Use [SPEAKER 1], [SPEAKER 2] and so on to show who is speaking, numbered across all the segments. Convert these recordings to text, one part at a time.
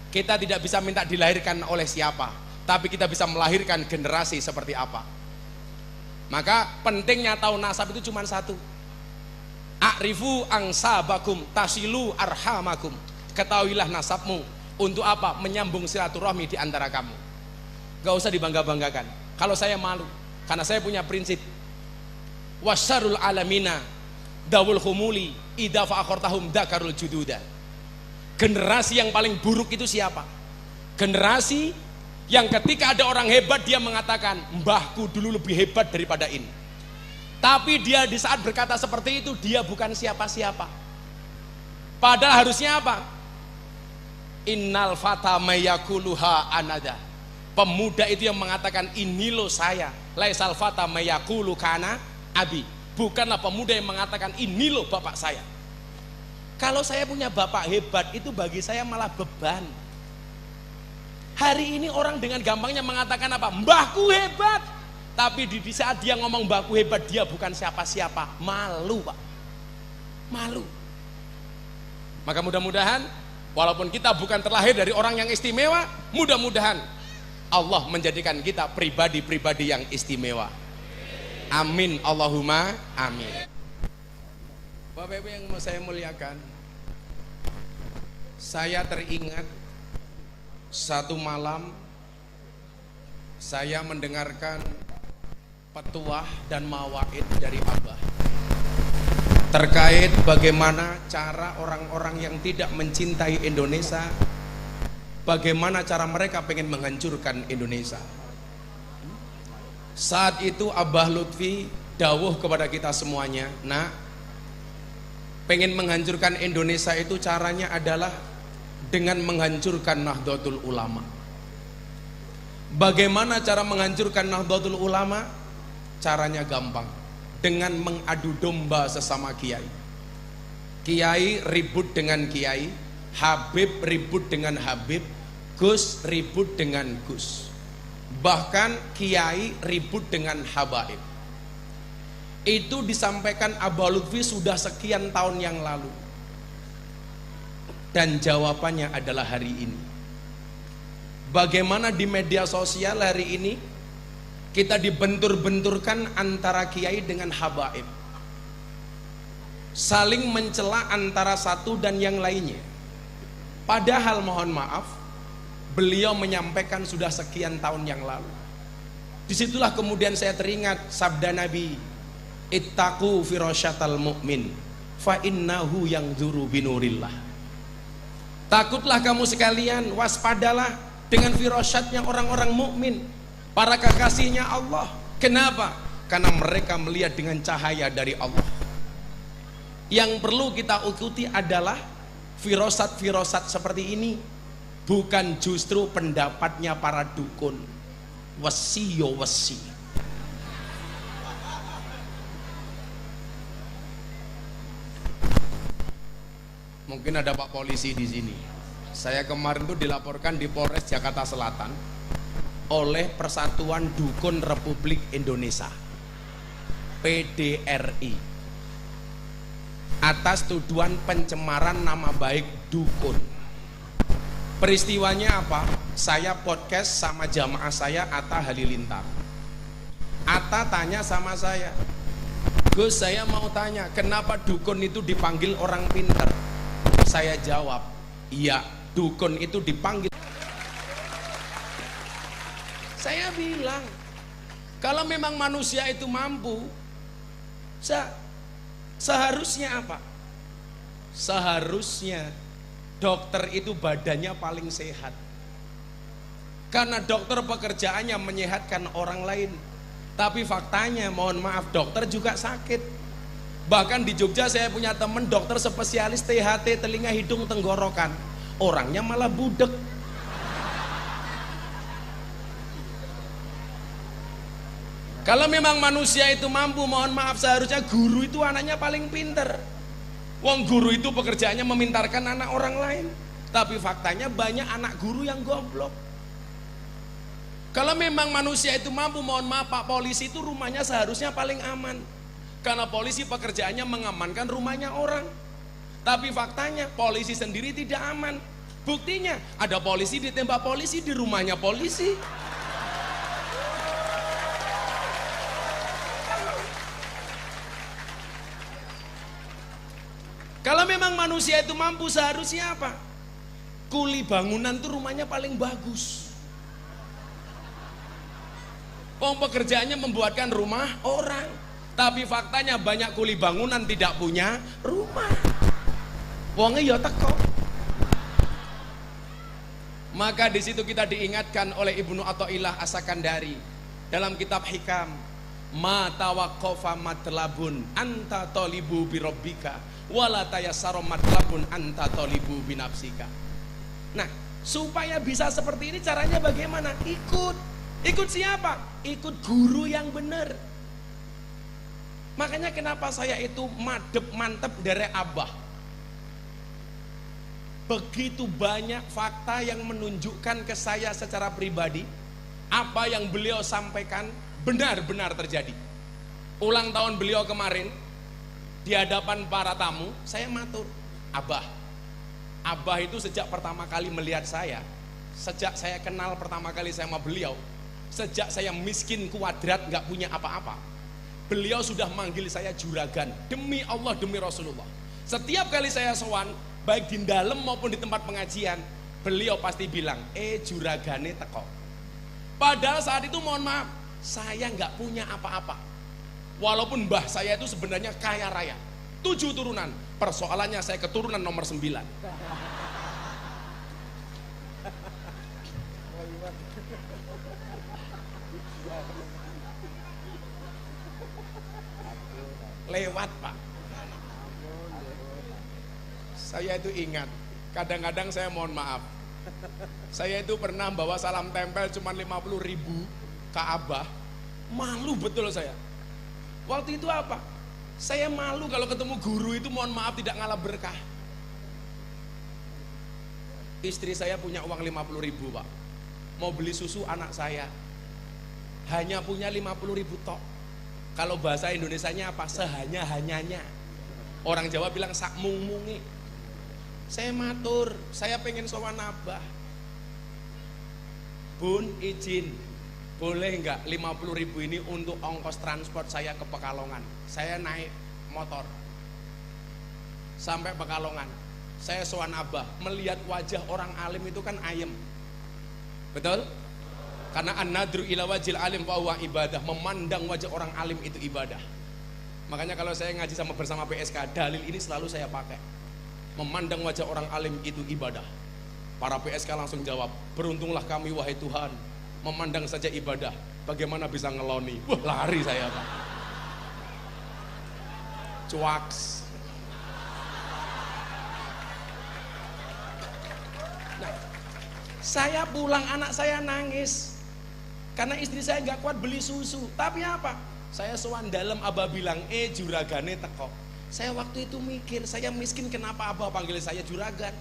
[SPEAKER 1] Kita tidak bisa minta dilahirkan oleh siapa, tapi kita bisa melahirkan generasi seperti apa. Maka pentingnya tahu nasab itu cuma satu. A'rifu angsabakum tasilu arhamakum. Ketahuilah nasabmu. Untuk apa? Menyambung silaturahmi di antara kamu. Gak usah dibangga-banggakan. Kalau saya malu, karena saya punya prinsip. Wasyarul alamina dawul humuli idza fa'akhortahum dakarul jududa. Generasi yang paling buruk itu siapa? Generasi yang ketika ada orang hebat dia mengatakan, mbahku dulu lebih hebat daripada ini. Tapi dia di saat berkata seperti itu, dia bukan siapa-siapa. Padahal harusnya apa? Innal fata mayakuluha anada. Pemuda itu yang mengatakan, ini loh saya. Laisal fata mayakulu kana abi. Bukanlah pemuda yang mengatakan, ini loh bapak saya. Kalau saya punya bapak hebat, itu bagi saya malah beban. Hari ini orang dengan gampangnya mengatakan apa? Mbahku hebat. Tapi di saat dia ngomong mbahku hebat, dia bukan siapa-siapa. Malu, Pak. Malu. Maka mudah-mudahan, walaupun kita bukan terlahir dari orang yang istimewa, mudah-mudahan Allah menjadikan kita pribadi-pribadi yang istimewa. Amin. Allahumma amin. Bapak Ibu yang mau saya muliakan, saya teringat satu malam saya mendengarkan petuah dan mawaid dari Abah terkait bagaimana cara orang-orang yang tidak mencintai Indonesia, bagaimana cara mereka pengen menghancurkan Indonesia. Saat itu Abah Lutfi dawuh kepada kita semuanya, nah, pengen menghancurkan Indonesia itu caranya adalah dengan menghancurkan Nahdlatul Ulama. Bagaimana cara menghancurkan Nahdlatul Ulama? Caranya gampang, dengan mengadu domba sesama kiai. Kiai ribut dengan kiai, Habib ribut dengan Habib, Gus ribut dengan Gus. Bahkan kiai ribut dengan habaib. Itu disampaikan Abah Lutfi sudah sekian tahun yang lalu. Dan jawabannya adalah hari ini. Bagaimana di media sosial hari ini kita dibentur-benturkan antara kiai dengan habaib, saling mencela antara satu dan yang lainnya. Padahal mohon maaf, beliau menyampaikan sudah sekian tahun yang lalu. Disitulah kemudian saya teringat sabda Nabi, ittaqu firasyatal mu'min fa innahu yanzuru binurillah. Takutlah kamu sekalian, waspadalah dengan firasyatnya orang-orang mukmin, para kekasihnya Allah. Kenapa? Karena mereka melihat dengan cahaya dari Allah. Yang perlu kita ikuti adalah firasat-firasat seperti ini, bukan justru pendapatnya para dukun. Wasiyo wasi. Mungkin ada Pak Polisi di sini. Saya kemarin tuh dilaporkan di Polres Jakarta Selatan oleh Persatuan Dukun Republik Indonesia, PDRI, atas tuduhan pencemaran nama baik dukun. Peristiwanya apa? Saya podcast sama jamaah saya Atta Halilintar. Atta tanya sama saya, Gus, saya mau tanya, kenapa dukun itu dipanggil orang pintar? Saya jawab, iya, dukun itu dipanggil. Saya bilang, kalau memang manusia itu mampu, seharusnya apa? Seharusnya dokter itu badannya paling sehat. Karena dokter pekerjaannya menyehatkan orang lain. Tapi faktanya, mohon maaf, dokter juga sakit. Bahkan di Jogja saya punya teman dokter spesialis THT, telinga hidung tenggorokan. Orangnya malah budek. Kalau memang manusia itu mampu, mohon maaf, seharusnya guru itu anaknya paling pinter. Wong guru itu pekerjaannya memintarkan anak orang lain. Tapi faktanya banyak anak guru yang goblok. Kalau memang manusia itu mampu, mohon maaf Pak, polisi itu rumahnya seharusnya paling aman. Karena polisi pekerjaannya mengamankan rumahnya orang. Tapi faktanya polisi sendiri tidak aman. Buktinya ada polisi ditembak polisi di rumahnya polisi. Kalau memang manusia itu mampu, seharusnya apa? Kuli bangunan tuh rumahnya paling bagus. Pekerjaannya membuatkan rumah orang. Tapi faktanya banyak kuli bangunan tidak punya rumah. Wongnya ya teko. Maka di situ kita diingatkan oleh Ibnu Athaillah As-Sakandari dalam kitab Hikam, ma tawaqqafa matlabun anta talibu bi rabbika wala tayassara matlabun anta talibu bi nafsika. Nah, supaya bisa seperti ini caranya bagaimana? Ikut siapa? Ikut guru yang benar. Makanya kenapa saya itu mantep dari Abah. Begitu banyak fakta yang menunjukkan ke saya secara pribadi apa yang beliau sampaikan benar-benar terjadi. Ulang tahun beliau kemarin di hadapan para tamu, saya matur, Abah itu sejak pertama kali melihat saya, sejak saya kenal pertama kali sama beliau, sejak saya miskin kuadrat nggak punya apa-apa, beliau sudah manggil saya juragan. Demi Allah, demi Rasulullah, setiap kali saya sowan, baik di dalam maupun di tempat pengajian, beliau pasti bilang, juragane teko. Padahal saat itu mohon maaf, saya nggak punya apa-apa. Walaupun mbah saya itu sebenarnya kaya raya, 7 turunan. Persoalannya saya keturunan nomor 9. Lewat Pak. Saya itu ingat, kadang-kadang saya mohon maaf, saya itu pernah bawa salam tempel cuma 50.000 ke Abah, malu betul saya. Waktu itu apa? Saya malu kalau ketemu guru itu mohon maaf tidak ngalah berkah. Istri saya punya uang 50.000 Pak, mau beli susu anak saya, hanya punya 50.000 tok. Kalau bahasa Indonesianya apa? Sehanya-hanyanya. Orang Jawa bilang sak mung-mungi. Saya matur, saya pengen sowan Abah. Bun, izin, boleh enggak 50.000 ini untuk ongkos transport saya ke Pekalongan. Saya naik motor sampai Pekalongan. Saya sowan Abah, melihat wajah orang alim itu kan ayem. Betul? Karena an-nadru ila wajil alim wa huwa ibadah, memandang wajah orang alim itu ibadah. Makanya kalau saya ngaji bersama PSK, dalil ini selalu saya pakai. Memandang wajah orang alim itu ibadah. Para PSK langsung jawab, beruntunglah kami wahai Tuhan, memandang saja ibadah, bagaimana bisa ngeloni? Wah, lari saya Pak. Cuaks. Nah, saya pulang anak saya nangis karena istri saya nggak kuat beli susu. Tapi apa? Saya sowan dalam, Abah bilang, juragane teko. Saya waktu itu mikir, saya miskin kenapa Abah panggil saya juragan?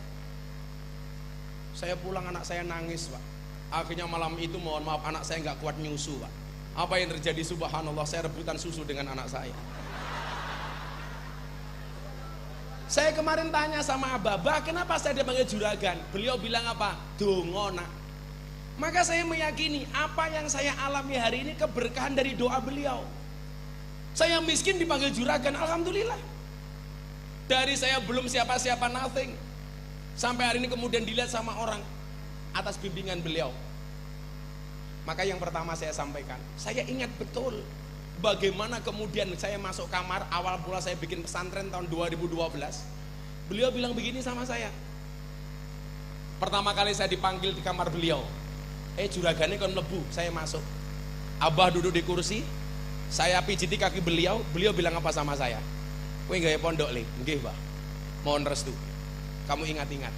[SPEAKER 1] Saya pulang anak saya nangis Pak. Akhirnya malam itu mohon maaf anak saya nggak kuat nyusu Pak. Apa yang terjadi? Subhanallah, saya rebutan susu dengan anak saya. Saya kemarin tanya sama Abah, kenapa saya dipanggil juragan? Beliau bilang apa? Dongo nak. Maka saya meyakini apa yang saya alami hari ini keberkahan dari doa beliau. Saya miskin dipanggil juragan, alhamdulillah. Dari saya belum siapa-siapa, nothing, sampai hari ini kemudian dilihat sama orang atas bimbingan beliau. Maka yang pertama saya sampaikan, saya ingat betul bagaimana kemudian saya masuk kamar awal pula saya bikin pesantren tahun 2012. Beliau bilang begini sama saya. Pertama kali saya dipanggil di kamar beliau, juragane kon mlebu, saya masuk. Abah duduk di kursi, saya pijiti kaki beliau, beliau bilang apa sama saya? Kowe gawe pondok le, nggih Pak. Mohon restu. Kamu ingat-ingat.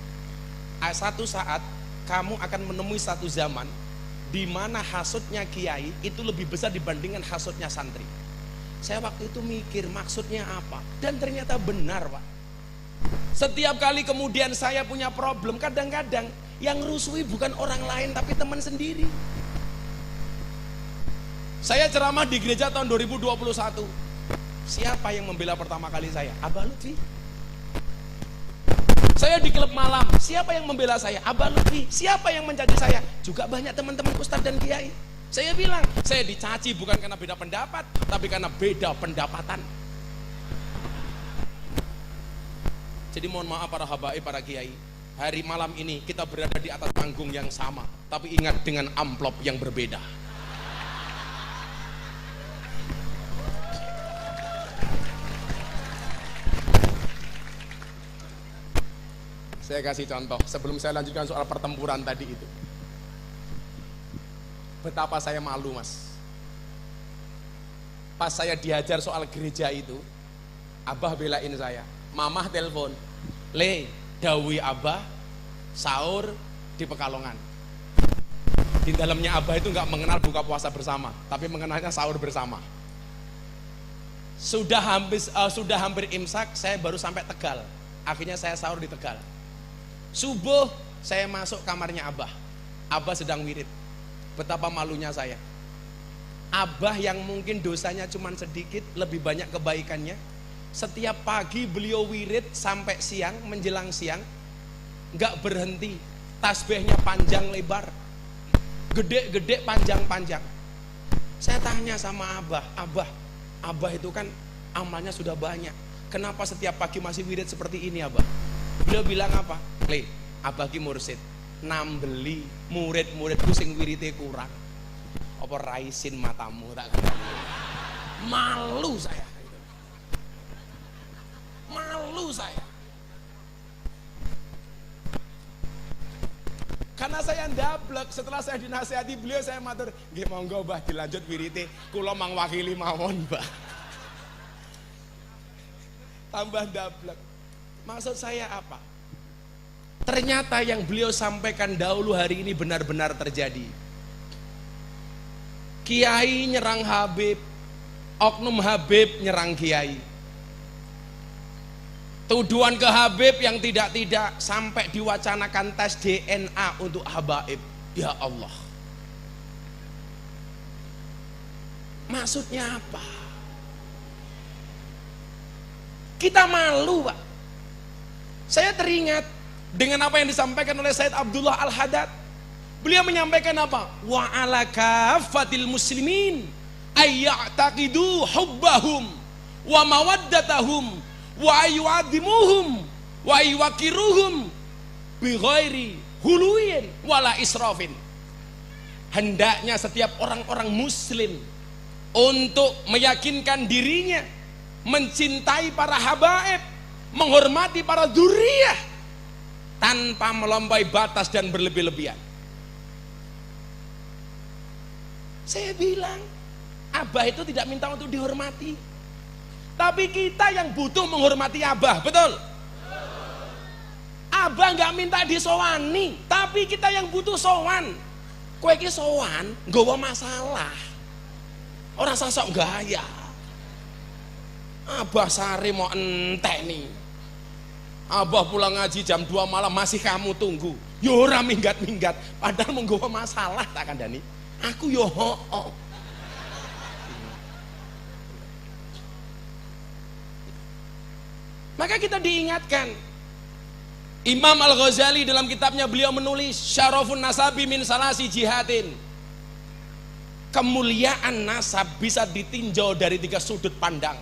[SPEAKER 1] Satu saat kamu akan menemui satu zaman di mana hasutnya kiai itu lebih besar dibandingkan hasutnya santri. Saya waktu itu mikir maksudnya apa, dan ternyata benar Pak. Setiap kali kemudian saya punya problem, kadang-kadang yang rusui bukan orang lain tapi teman sendiri. Saya ceramah di gereja tahun 2021. Siapa yang membela pertama kali saya? Abah Lutfi. Saya di klub malam, siapa yang membela saya? Abah Lutfi. Siapa yang mencaci saya? Juga banyak teman-teman ustadz dan kiai. Saya bilang, saya dicaci bukan karena beda pendapat, tapi karena beda pendapatan. Jadi mohon maaf para habaib, para kiai, hari malam ini kita berada di atas panggung yang sama, tapi ingat dengan amplop yang berbeda. Saya kasih contoh sebelum saya lanjutkan soal pertempuran tadi itu. Betapa saya malu, Mas. Pas saya diajar soal gereja itu, Abah belain saya. Mamah telepon, "Le, dawi Abah sahur di Pekalongan." Di dalamnya Abah itu nggak mengenal buka puasa bersama, tapi mengenalnya sahur bersama. Sudah hampir imsak, saya baru sampai Tegal. Akhirnya saya sahur di Tegal. Subuh saya masuk kamarnya Abah. Abah sedang wirid. Betapa malunya saya. Abah yang mungkin dosanya cuma sedikit, lebih banyak kebaikannya. Setiap pagi beliau wirid sampai siang, menjelang siang, nggak berhenti. Tasbihnya panjang lebar, gede-gede, panjang-panjang. Saya tanya sama Abah itu kan amalnya sudah banyak. Kenapa setiap pagi masih wirid seperti ini, Abah? Beliau bilang apa? Le, Abah ki mursid, nambeli murid-muridku sing wirite kurang. Apa raisin matamu tak kata. Malu saya. Malu saya. Karena saya ndablek, setelah saya dinasihati beliau, saya matur, nggih monggo Mbah dilanjut wirite, kula mangwakili mawon, Mbah. Tambah ndablek. Maksud saya apa? Ternyata yang beliau sampaikan dahulu hari ini benar-benar terjadi. Kiai nyerang Habib, oknum Habib nyerang Kiai. Tuduhan ke Habib yang tidak-tidak sampai diwacanakan tes DNA untuk habaib. Ya Allah. Maksudnya apa? Kita malu, Pak. Saya teringat dengan apa yang disampaikan oleh Said Abdullah Al-Haddad. Beliau menyampaikan apa? Wa ala kafatil muslimin ayya'taqidu hubbahum wa mawaddatahum wa ayyu'adzimuhum wa ayyuwakiruhum bi ghairi huluin wala israfin. Hendaknya setiap orang-orang muslim untuk meyakinkan dirinya, mencintai para habaib, menghormati para dzurriyyah tanpa melampaui batas dan berlebih-lebihan. Saya bilang, Abah itu tidak minta untuk dihormati, tapi kita yang butuh menghormati Abah, betul? Abah nggak minta disowani, tapi kita yang butuh sowan. Kowe iki sowan, nggawa masalah. Orang sosok gaya. Abah sare mau enteni. Abah pulang ngaji jam 2 malam masih kamu tunggu. Yo ora minggat-minggat, padahal menggawa masalah tak kandhani. Aku yo hoo. Maka kita diingatkan. Imam Al-Ghazali dalam kitabnya beliau menulis Syarafun Nasabi min salasi jihadin. Kemuliaan nasab bisa ditinjau dari 3 sudut pandang.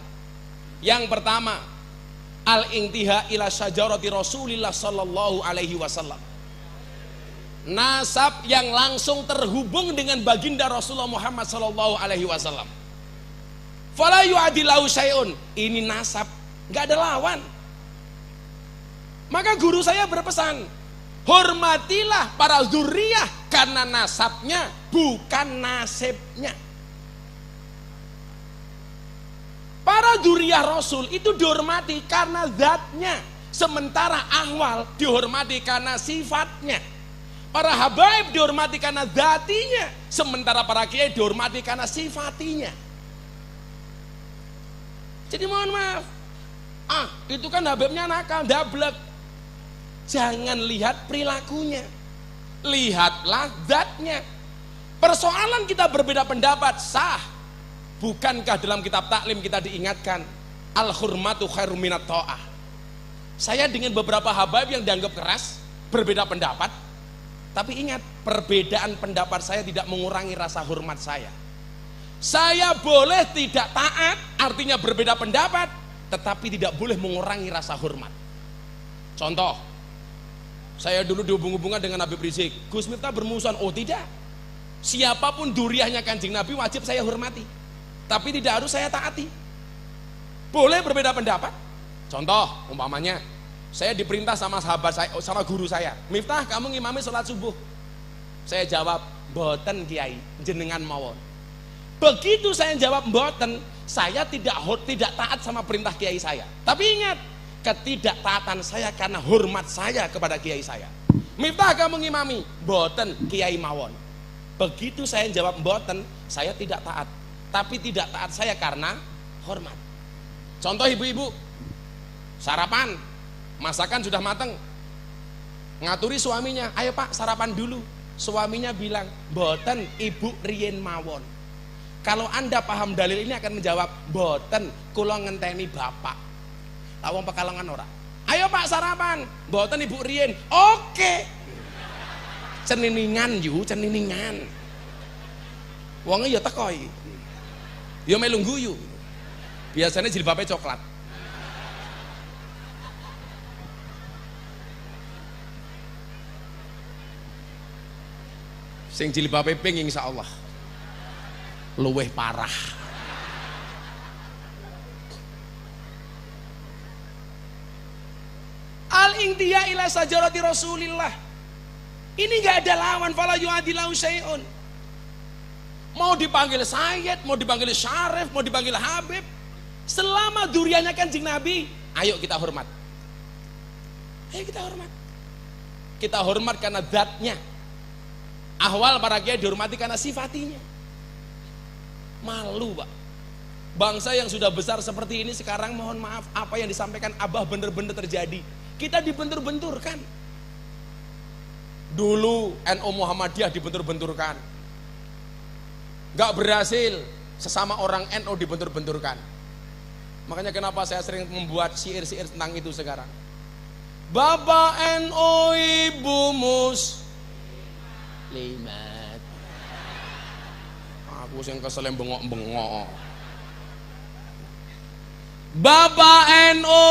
[SPEAKER 1] Yang pertama, al-intiha ila syajarati Rasulillah sallallahu alaihi wasallam. Nasab yang langsung terhubung dengan baginda Rasulullah Muhammad sallallahu alaihi wasallam. Fala yu'adilahu syai'un. Ini nasab, enggak ada lawan. Maka guru saya berpesan, hormatilah para dzurriyyah karena nasabnya bukan nasibnya. Para dzurriyyah Rasul itu dihormati karena zatnya, sementara ahwal dihormati karena sifatnya. Para habaib dihormati karena zatinya, sementara para kiai dihormati karena sifatinya. Jadi mohon maaf, itu kan habibnya nakal, dablek. Jangan lihat perilakunya, lihatlah zatnya. Persoalan kita berbeda pendapat sah. Bukankah dalam kitab taklim kita diingatkan al-hurmatu khairum minat ta'ah? Saya dengan beberapa habaib yang dianggap keras, berbeda pendapat, tapi ingat, perbedaan pendapat saya tidak mengurangi rasa hormat saya. Saya boleh tidak taat, artinya berbeda pendapat, tetapi tidak boleh mengurangi rasa hormat. Contoh, saya dulu dihubung-hubungan dengan Habib Rizik, Gus Miftah bermusuhan. Oh tidak, siapapun duriahnya Kanjeng Nabi wajib saya hormati, tapi tidak harus saya taati. Boleh berbeda pendapat. Contoh, umpamanya saya diperintah sama sahabat saya, sama guru saya, Miftah kamu ngimami sholat subuh. Saya jawab, mboten Kiai, jenengan mawon. Begitu saya jawab mboten, saya tidak taat sama perintah Kiai saya. Tapi ingat, ketidaktaatan saya karena hormat saya kepada Kiai saya. Miftah kamu ngimami, mboten Kiai mawon. Begitu saya jawab mboten, saya tidak taat. Tapi tidak taat saya karena hormat. Contoh ibu-ibu, sarapan, masakan sudah matang, ngaturi suaminya, ayo pak sarapan dulu. Suaminya bilang, mboten ibu riyen mawon. Kalau anda paham dalil ini akan menjawab, mboten kula ngenteni bapak. Lawang Pekalongan ora, ayo pak sarapan, mboten ibu riyen. Oke, ceniningan yu, ceniningan. Wongnya ya tekoi, ya melu guyu. Biasanya jilbabnya coklat. Sing jilbabe pink insyaallah luweh parah. Al-intiya ila sajarati Rasulillah. Ini enggak ada lawan, fala yu'adilahu syai'un. Mau dipanggil Sayyid, mau dipanggil Syarif, mau dipanggil Habib, selama duriannya Kanjeng Nabi, ayo kita hormat. Ayo kita hormat. Kita hormat karena zatnya. Ahwal para kiai dihormati karena sifatinya. Malu pak, bangsa yang sudah besar seperti ini sekarang mohon maaf, apa yang disampaikan Abah benar-benar terjadi. Kita dibentur-benturkan. Dulu NU Muhammadiyah dibentur-benturkan, gak berhasil, sesama orang NU dibentur-benturkan. Makanya kenapa saya sering membuat syair-syair tentang itu sekarang. Bapak NU Ibu Muslimat, aku sing kesel bengok-bengok. Bapak NU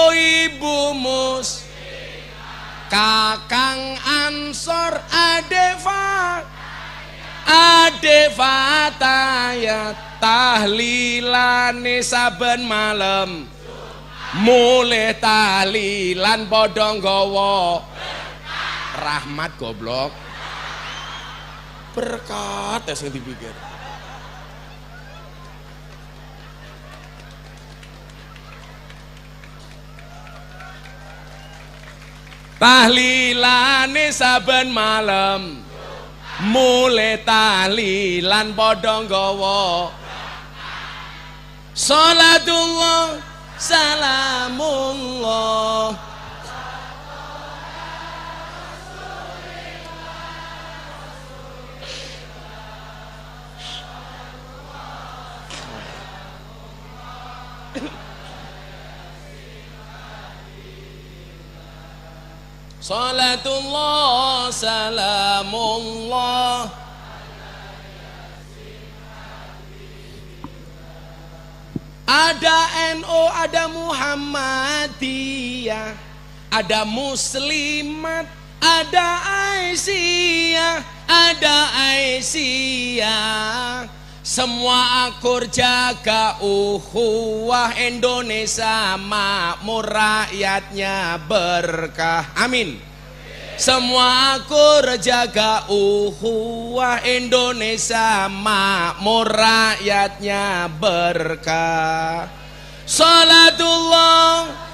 [SPEAKER 1] Ibu Muslimat, Kakang Ansor Ade Fatayat, tahlilane saben malam, mulai tahlilan padha nggawa rahmat goblok. Berkat sing dipikir. Tahlilane saben malam, mulai tahlilan padha nggawa salatullah salamullah. Salatullah salamullah. Ada NU, ada Muhammadiyah, ada Muslimat, ada Aisyah. Semua akur jaga ukhuwah, Indonesia makmur, rakyatnya berkah. Amin. Semua akur jaga ukhuwah, Indonesia makmur, rakyatnya berkah. Salatullah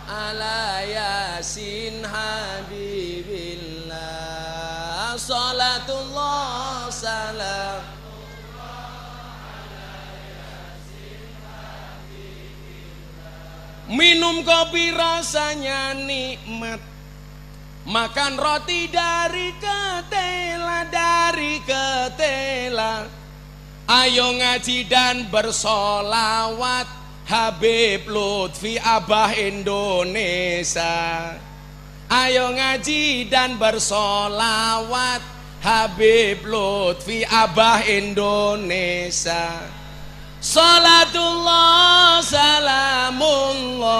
[SPEAKER 1] ala yasin habibillah. Salatullah salam. Minum kopi rasanya nikmat, makan roti dari ketela. Ayo ngaji dan bersolawat, Habib Lutfi Abah Indonesia. Ayo ngaji dan bersolawat, Habib Lutfi Abah Indonesia. Salatullah salamullah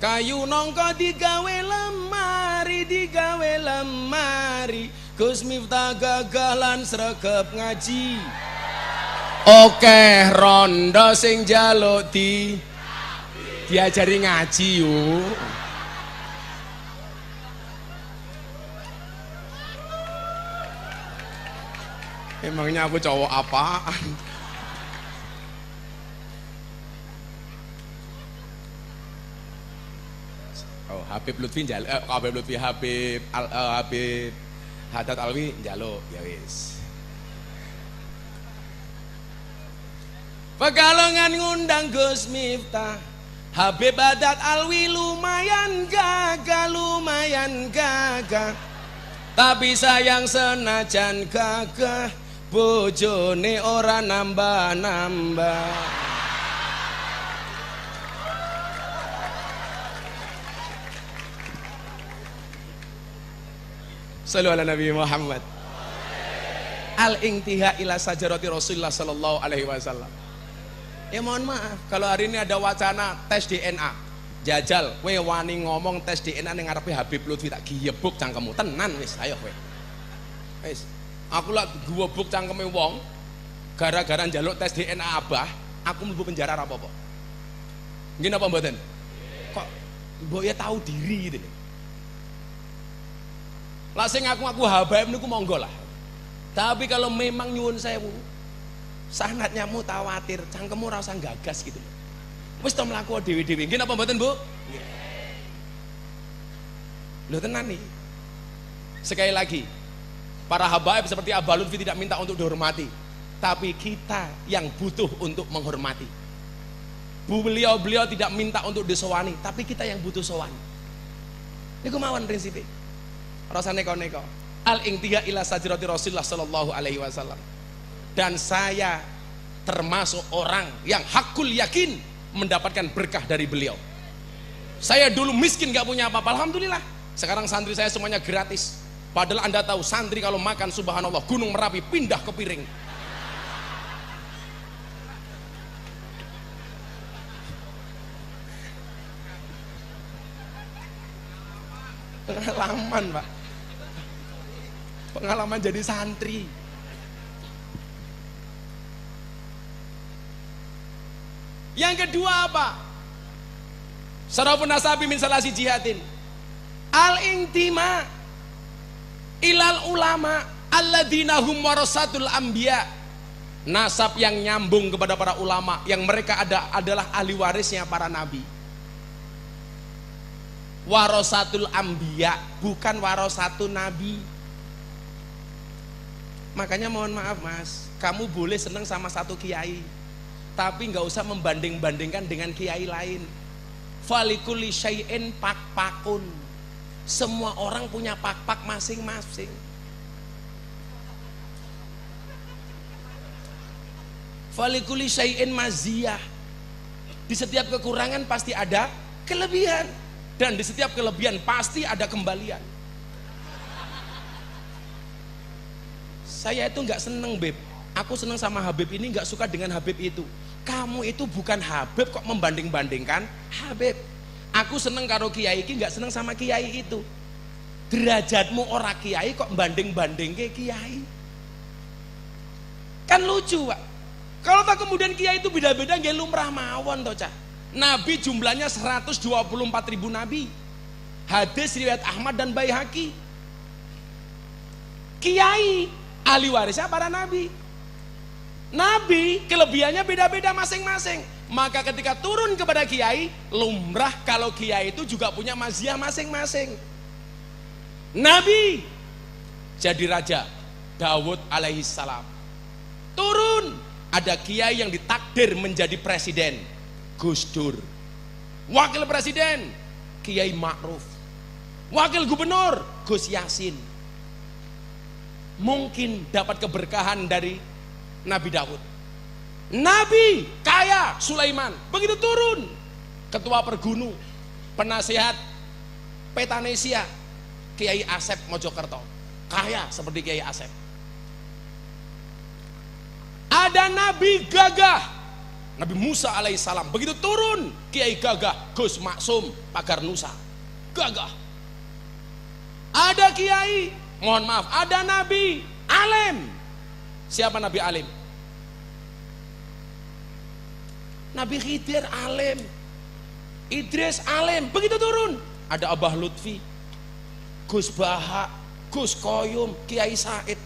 [SPEAKER 1] kayu nongko digawe lemari, Gus Miftah gagalan sregep ngaji. Oke rondo sing njaluk diajari ngaji yuk. Emangnya aku cowok apaan? Habib Lutfi Habib Haddad Alwi njaluk ya wis. Pekalongan ngundang Gus Miftah, Habib Haddad Alwi lumayan gagah. Tapi sayang senajan gagah, bojone ora nambah. Sallu ala Nabi Muhammad. Al-intiha ila sajarati Rasulullah sallallahu alaihi wasallam. Ya mohon maaf kalau hari ini ada wacana tes DNA. Jajal, kowe wani ngomong tes DNA ning ngarepe Habib Lutfi tak giyebuk cangkemmu. Tenan wis, ayo kowe. Wis. Aku lak giyebuk cangkeme wong gara-gara njaluk tes DNA Abah, aku mlebu penjara ora apa-apa. Nggih napa mboten? Kok mbok ya tahu diri gitu. Lah sing ngaku habaib niku monggo lah. Tapi kalau memang nyuwun sewu, sanadnya mutawatir, cangkemmu ora usah gagas gitu. Wis to mlaku dhewe-dhewe. Nggih napa mboten, Bu? Nggih. Lho tenan nih. Sekali lagi, para habaib seperti Abah Lutfi tidak minta untuk dihormati, tapi kita yang butuh untuk menghormati. Beliau tidak minta untuk disowani, tapi kita yang butuh sowan. Niku mawon prinsipe. Rasa neko-neko. Al-intiha ila sajrati Rasulullah sallallahu alaihi wasallam. Dan saya termasuk orang yang hakul yakin mendapatkan berkah dari beliau. Saya dulu miskin gak punya apa-apa, alhamdulillah. Sekarang santri saya semuanya gratis. Padahal Anda tahu santri kalau makan subhanallah Gunung Merapi pindah ke piring. Pengalaman Pak, pengalaman jadi santri. Yang kedua apa? Sarafun nasabi min salasi jihadin. Al-intima ilal ulama alladzina hum warasatul anbiya. Nasab yang nyambung kepada para ulama yang mereka adalah ahli warisnya para nabi. Warasatul anbiya, bukan warasatun nabi. Makanya mohon maaf Mas, kamu boleh senang sama satu kiai, tapi nggak usah membanding-bandingkan dengan kiai lain. Falikuli syai'in pak-pakun. Semua orang punya pak-pak masing-masing. Falikuli syai'in maziyah. Di setiap kekurangan pasti ada kelebihan, dan di setiap kelebihan pasti ada kembalian. Saya itu nggak seneng Beb, aku seneng sama Habib ini, nggak suka dengan Habib itu. Kamu itu bukan Habib kok membanding-bandingkan Habib. Aku seneng karo kiai iki, nggak seneng sama kiai itu. Derajatmu ora kiai kok banding-banding ke kiai. Kan lucu Pak. Kalau tak kemudian kiai itu beda-beda nggih lumrah mawon toh Cah. Nabi jumlahnya 124.000 nabi. Hadis riwayat Ahmad dan Baihaqi. Kiai ahli warisnya para nabi. Nabi kelebihannya beda-beda masing-masing. Maka ketika turun kepada kiai, lumrah kalau kiai itu juga punya mazhab masing-masing. Nabi jadi raja, Daud alaihissalam. Turun, ada kiai yang ditakdir menjadi presiden, Gus Dur. Wakil presiden, Kiai Ma'ruf. Wakil gubernur, Gus Yasin. Mungkin dapat keberkahan dari Nabi Daud. Nabi kaya, Sulaiman. Begitu turun, ketua pergunu, penasehat Petanesia, Kiai Asep Mojokerto. Kaya seperti Kiai Asep. Ada Nabi gagah, Nabi Musa alaihissalam. Begitu turun, Kiai gagah, Gus Maksum, Pagar Nusa. Gagah. Ada Kiai, mohon maaf, ada Nabi alim. Siapa Nabi alim? Nabi Khidir alim, Idris alim. Begitu turun, ada Abah Lutfi, Gus Baha, Gus Koyum, Kiai Said.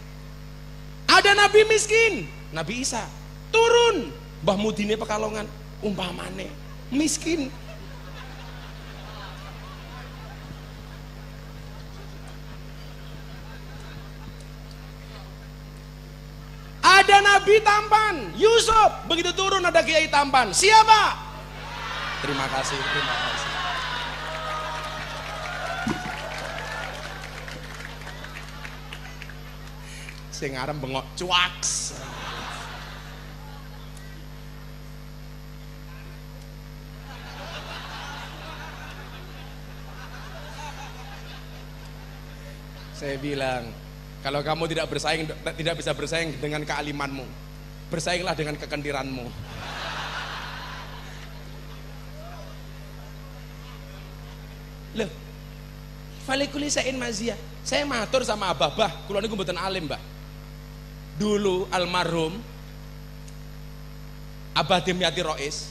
[SPEAKER 1] Ada Nabi miskin, Nabi Isa. Turun, Mbah Mudine Pekalongan, umpamane miskin. Ada Nabi tampan, Yusuf. Begitu turun ada Kiai tampan. Siapa? Terima kasih, terima kasih. Sing arep bengok cuaks. Saya bilang, kalau kamu tidak bisa bersaing dengan kealimanmu, bersainglah dengan kekentiranmu. Loh, falikuli sa'in mazia. Saya matur sama abah, kula niku mboten alim, Mbah. Dulu almarhum Abah Dimyati Rois,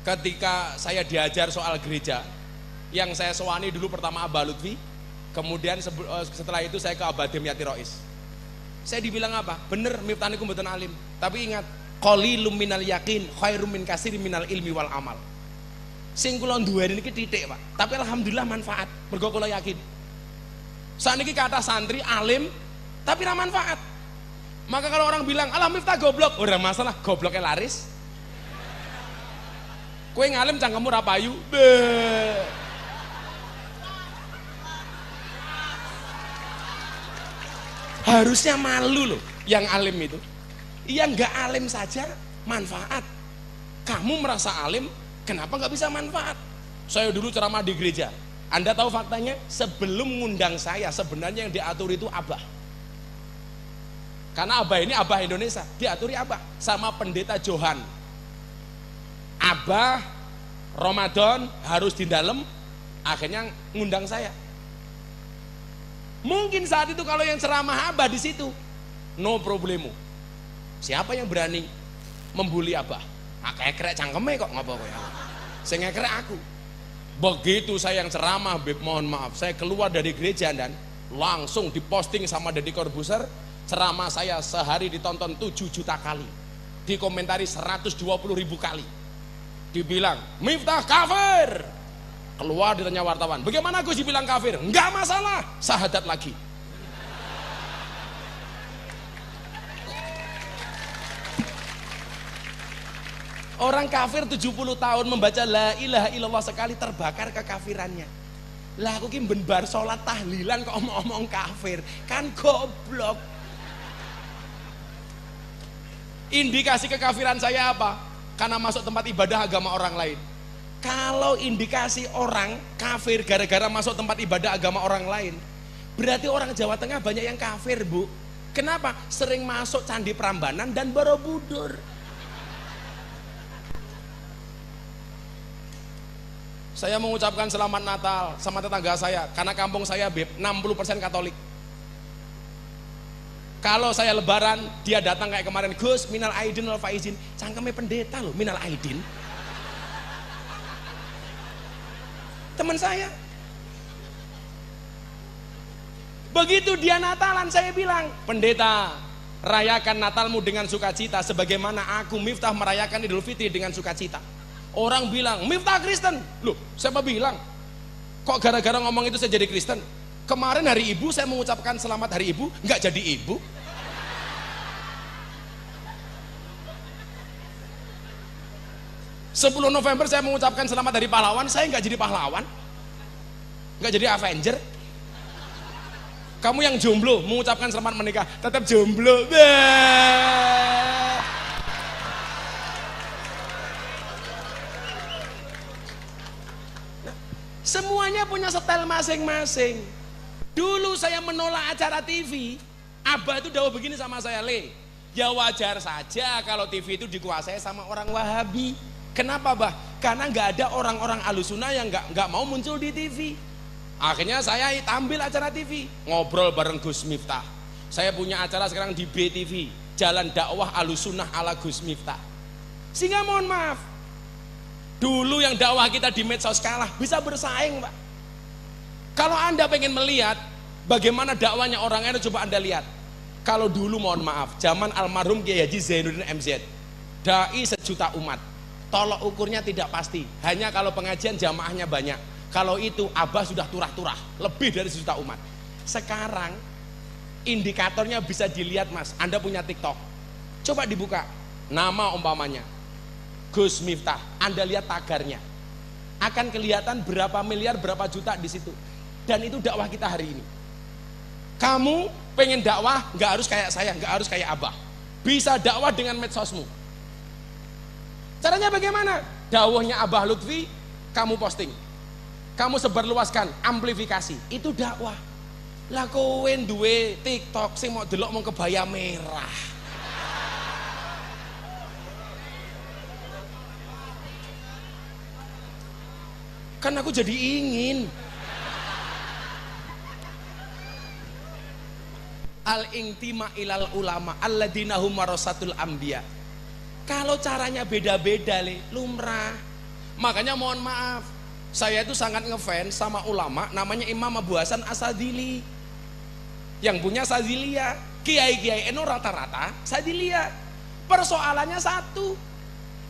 [SPEAKER 1] ketika saya diajar soal gereja, yang saya sowani dulu pertama Abah Lutfi, kemudian setelah itu saya ke Abah Dimyati Rois. Saya dibilang apa? Bener, Miftah niku mboten alim. Tapi ingat, qalilum minal yakin khairum min katsirin minal ilmi wal amal. Sing kula duweni niki titik, Pak. Tapi alhamdulillah manfaat. Mergo kula yakin. Saniki kata santri alim tapi ra manfaat. Maka kalau orang bilang, "Alah Miftah goblok," ora masalah, gobloknya laris. Kowe ngalim cangkemmu ra payu. Harusnya malu loh yang alim itu. Yang nggak alim saja manfaat. Kamu merasa alim, kenapa nggak bisa manfaat? Saya dulu ceramah di gereja. Anda tahu faktanya? Sebelum ngundang saya, sebenarnya yang diatur itu abah. Karena abah ini abah Indonesia, diaturi abah sama pendeta Johan. Abah Ramadan harus di dalam, akhirnya ngundang saya. Mungkin saat itu kalau yang ceramah abah di situ, no problemu. Siapa yang berani membuli abah? Kekrek cangkeme kok ngapa kowe? Sing ngekrek aku. Begitu saya yang ceramah, Beb, mohon maaf, saya keluar dari gereja dan langsung diposting sama Deddy Corbuzier. Ceramah saya sehari ditonton 7 juta kali, dikomentari 120.000 kali. Dibilang Miftah kafir. Keluar ditanya wartawan, bagaimana Gus dibilang kafir? Enggak masalah, syahadat lagi. Orang kafir 70 tahun membaca la ilaha illallah sekali terbakar kekafirannya. Lah aku ki ben bar salat tahlilan kok omong-omong kafir, kan goblok. Indikasi kekafiran saya apa? Karena masuk tempat ibadah agama orang lain. Kalau indikasi orang kafir gara-gara masuk tempat ibadah agama orang lain, berarti orang Jawa Tengah banyak yang kafir, Bu. Kenapa? Sering masuk Candi Prambanan dan Borobudur. Saya mengucapkan selamat Natal sama tetangga saya, karena kampung saya, Beb, 60% Katolik. Kalau saya lebaran, dia datang kayak kemarin, Gus, minal aidin wal faizin. Cangkemnya pendeta loh, minal aidin. Teman saya. Begitu dia Natalan, saya bilang, pendeta, rayakan Natalmu dengan sukacita sebagaimana aku Miftah merayakan Idul Fitri dengan sukacita. Orang bilang, Miftah Kristen. Loh, siapa bilang? Kok gara-gara ngomong itu saya jadi Kristen? Kemarin hari Ibu saya mengucapkan selamat hari Ibu, nggak jadi ibu. Sepuluh November saya mengucapkan selamat hari pahlawan, saya nggak jadi pahlawan, nggak jadi Avenger. Kamu yang jomblo mengucapkan selamat menikah, tetap jomblo. Semuanya punya style masing-masing. Dulu saya menolak acara TV, Abah itu dawuh begini sama saya, Le, ya wajar saja kalau TV itu dikuasai sama orang Wahabi. Kenapa, Bah? Karena nggak ada orang-orang Ahlussunnah yang nggak mau muncul di TV. Akhirnya saya tampil acara TV, ngobrol bareng Gus Miftah. Saya punya acara sekarang di BTV, Jalan Dakwah Ahlussunnah ala Gus Miftah. Sehingga mohon maaf, dulu yang dakwah kita di medsos kalah, bisa bersaing, Pak. Kalau Anda pengen melihat bagaimana dakwanya orang NU, coba Anda lihat. Kalau dulu mohon maaf, zaman almarhum Kiai Haji Zainuddin MZ, dai sejuta umat, tolok ukurnya tidak pasti, hanya kalau pengajian jamaahnya banyak. Kalau itu Abah sudah turah-turah, lebih dari sejuta umat. Sekarang indikatornya bisa dilihat, Mas. Anda punya TikTok, coba dibuka, nama umpamanya Gus Miftah, Anda lihat tagarnya, akan kelihatan berapa miliar, berapa juta di situ. Dan itu dakwah kita hari ini. Kamu pengen dakwah, nggak harus kayak saya, nggak harus kayak Abah. Bisa dakwah dengan medsosmu. Caranya bagaimana? Dakwahnya Abah Lutfi, kamu posting, kamu sebarluaskan, amplifikasi, itu dakwah. Lah kowe duwe TikTok sing mau delok mau kebaya merah. Kan aku jadi ingin. Al-intima ilal ulama alladzina hum warasatul anbiya. Kalau caranya beda-beda, Le, lumrah. Makanya mohon maaf, saya itu sangat ngefans sama ulama namanya Imam Abu Hasan Asadili, yang punya Sadiliyah. Kiai-kiai NU rata-rata Sadiliyah. Persoalannya satu,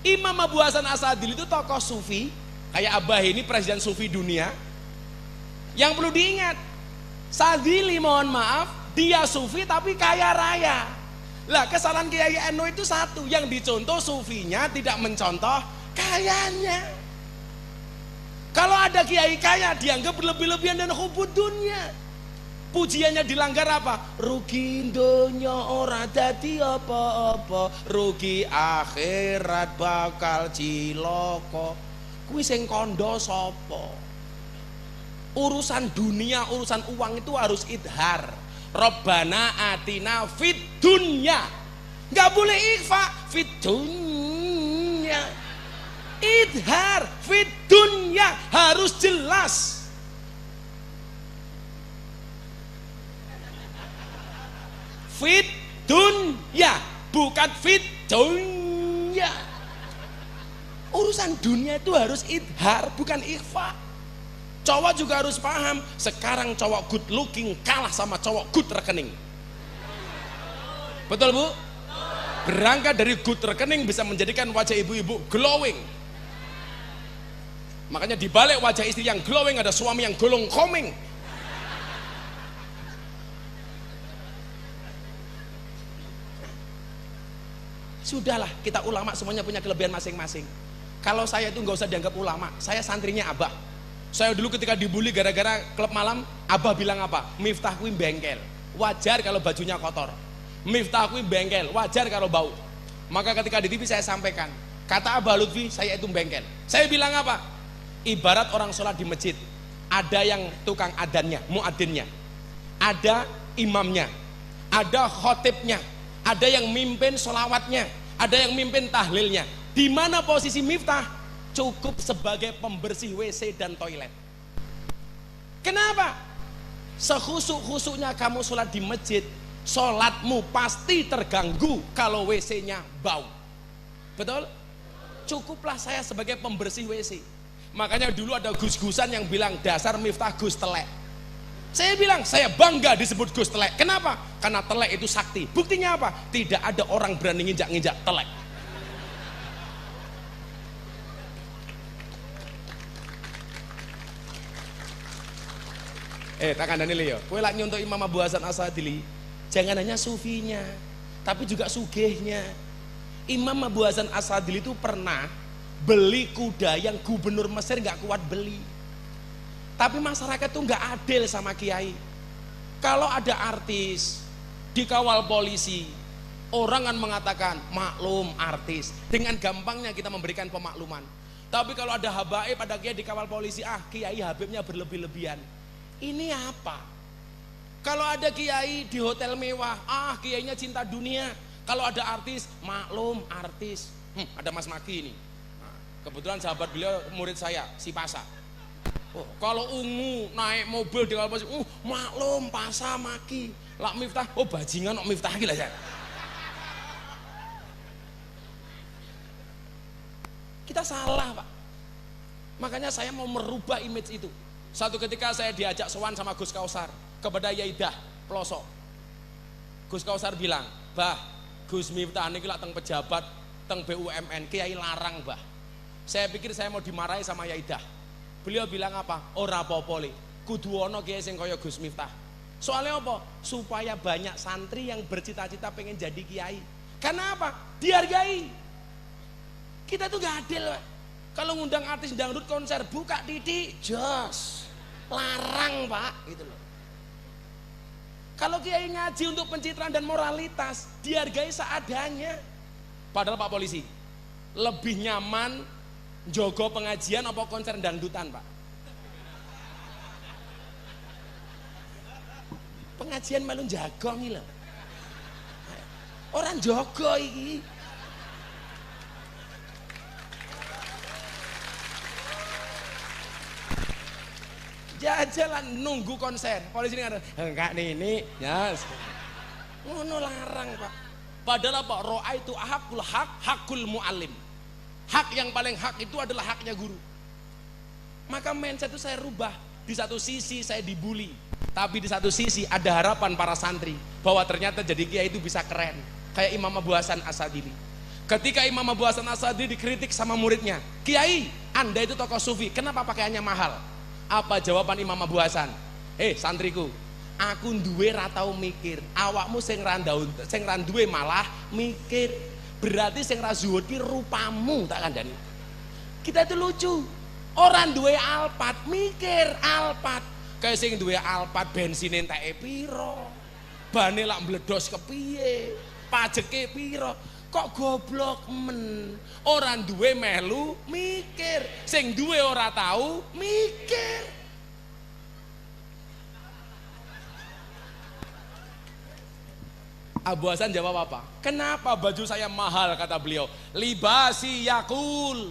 [SPEAKER 1] Imam Abu Hasan Asadili itu tokoh sufi, kayak Abah ini presiden sufi dunia. Yang perlu diingat, Sadili mohon maaf, dia sufi tapi kaya raya. Lah kesalahan Kiai NU itu satu, yang dicontoh sufinya, tidak mencontoh kayanya. Kalau ada kiai kaya dianggap berlebih-lebihan dan hubud dunia. Pujiannya dilanggar apa? Rugi dunya ora dadi apa-apa, rugi akhirat bakal cilaka. Kuwi sing kandha sapa? Urusan dunia, urusan uang itu harus idhar. Robbana atina fid dunya. Enggak boleh ikhfa fid dunya. Idhar fid dunya, harus jelas. Fit dunya, bukan fit dunya. Urusan dunia itu harus idhar, bukan ikhfa. Cowok juga harus paham, sekarang cowok good looking kalah sama cowok good rekening. Betul, Bu? Berangkat dari good rekening bisa menjadikan wajah ibu-ibu glowing. Makanya di balik wajah istri yang glowing ada suami yang golong koming. Sudahlah, kita ulama semuanya punya kelebihan masing-masing. Kalau saya itu nggak usah dianggap ulama, saya santrinya Abah. Saya dulu ketika dibully gara-gara klub malam, Abah bilang apa? Miftah kuwi bengkel, wajar kalau bajunya kotor. Miftah kuwi bengkel, wajar kalau bau. Maka ketika di TV saya sampaikan, kata Abah Lutfi, saya itu bengkel. Saya bilang apa? Ibarat orang sholat di masjid, ada yang tukang adannya, muadzinnya, ada imamnya, ada khotibnya, ada yang mimpin sholawatnya, ada yang mimpin tahlilnya. Di mana posisi Miftah? Cukup sebagai pembersih WC dan toilet. Kenapa? Sehusuk-husuknya kamu sholat di masjid, sholatmu pasti terganggu kalau WC-nya bau. Betul? Cukuplah saya sebagai pembersih WC. Makanya dulu ada gus-gusan yang bilang dasar Miftah gus telek. Saya bilang, saya bangga disebut Gus Telek. Kenapa? Karena telek itu sakti. Buktinya apa? Tidak ada orang berani nginjak-nginjak telek. Tangan Dani Leo. Kowe lak nyontok Imam Abu Hasan Asadili, jangan hanya sufinya, tapi juga sugihnya. Imam Abu Hasan Asadili itu pernah beli kuda yang gubernur Mesir nggak kuat beli. Tapi masyarakat tuh nggak adil sama kiai. Kalau ada artis dikawal polisi, orang kan mengatakan maklum artis. Dengan gampangnya kita memberikan pemakluman. Tapi kalau ada habaib pada kiai dikawal polisi, kiai habibnya berlebih-lebihan. Ini apa? Kalau ada kiai di hotel mewah, kiainya cinta dunia. Kalau ada artis, maklum artis. Ada Mas Maki ini. Nah, kebetulan sahabat beliau murid saya, si Pasa. Kalau ungu naik mobil di kawal polisi, maklum Pasa Maki. Lak Miftah, bajingan kok Miftah gila ya. Kita salah, Pak. Makanya saya mau merubah image itu. Satu ketika saya diajak sowan sama Gus Kausar kepada Yaidah Pelosok. Gus Kausar bilang, "Bah, Gus Miftah niki lak teng pejabat, teng BUMN, kiai larang, Bah." Saya pikir saya mau dimarahi sama Yaidah. Beliau bilang apa? Ora apa-apa le, kudu ana kiai sing kaya Gus Miftah. Soalnya apa? Supaya banyak santri yang bercita-cita pengen jadi kiai. Karena apa? Dihargai. Kita tuh gak adil, Pak. Kalau ngundang artis dangdut konser buka titik, jos, larang, Pak, gitu loh. Kalau kiai ngaji untuk pencitraan dan moralitas, dihargai seadanya. Padahal Pak Polisi, lebih nyaman jogo pengajian apa konser dangdutan, Pak? Pengajian malu jagong ini loh. Orang jogo ini. Jalan nunggu konser, polisi ini enggak nih, yes. Ngono larang, Pak. Padahal apa? Ro'a itu hakul mu'alim. Hak yang paling hak itu adalah haknya guru. Maka mindset itu saya rubah. Di satu sisi saya dibully, tapi di satu sisi ada harapan para santri bahwa ternyata jadi kiai itu bisa keren. Kayak Imam Abu Hasan Asadili. Ketika Imam Abu Hasan Asadili dikritik sama muridnya, "Kiai, Anda itu tokoh sufi, kenapa pakaiannya mahal?" Apa jawaban Imam Abu Hasan? Santriku, aku duwe ra tau mikir, awakmu sing ra duwe malah mikir. Berarti sing ra zuhud ki rupamu, tak kandhani. Kita itu lucu. Orang duwe Alphard mikir Alphard. Kayak sing duwe Alphard bensin enteke piro? Bane lak mbledos kepiye? Pajeke piro? Kok goblok men. Orang duwe melu mikir, sing duwe ora tahu mikir. Abu Hasan jawab apa? Kenapa baju saya mahal, kata beliau? Libasi yakul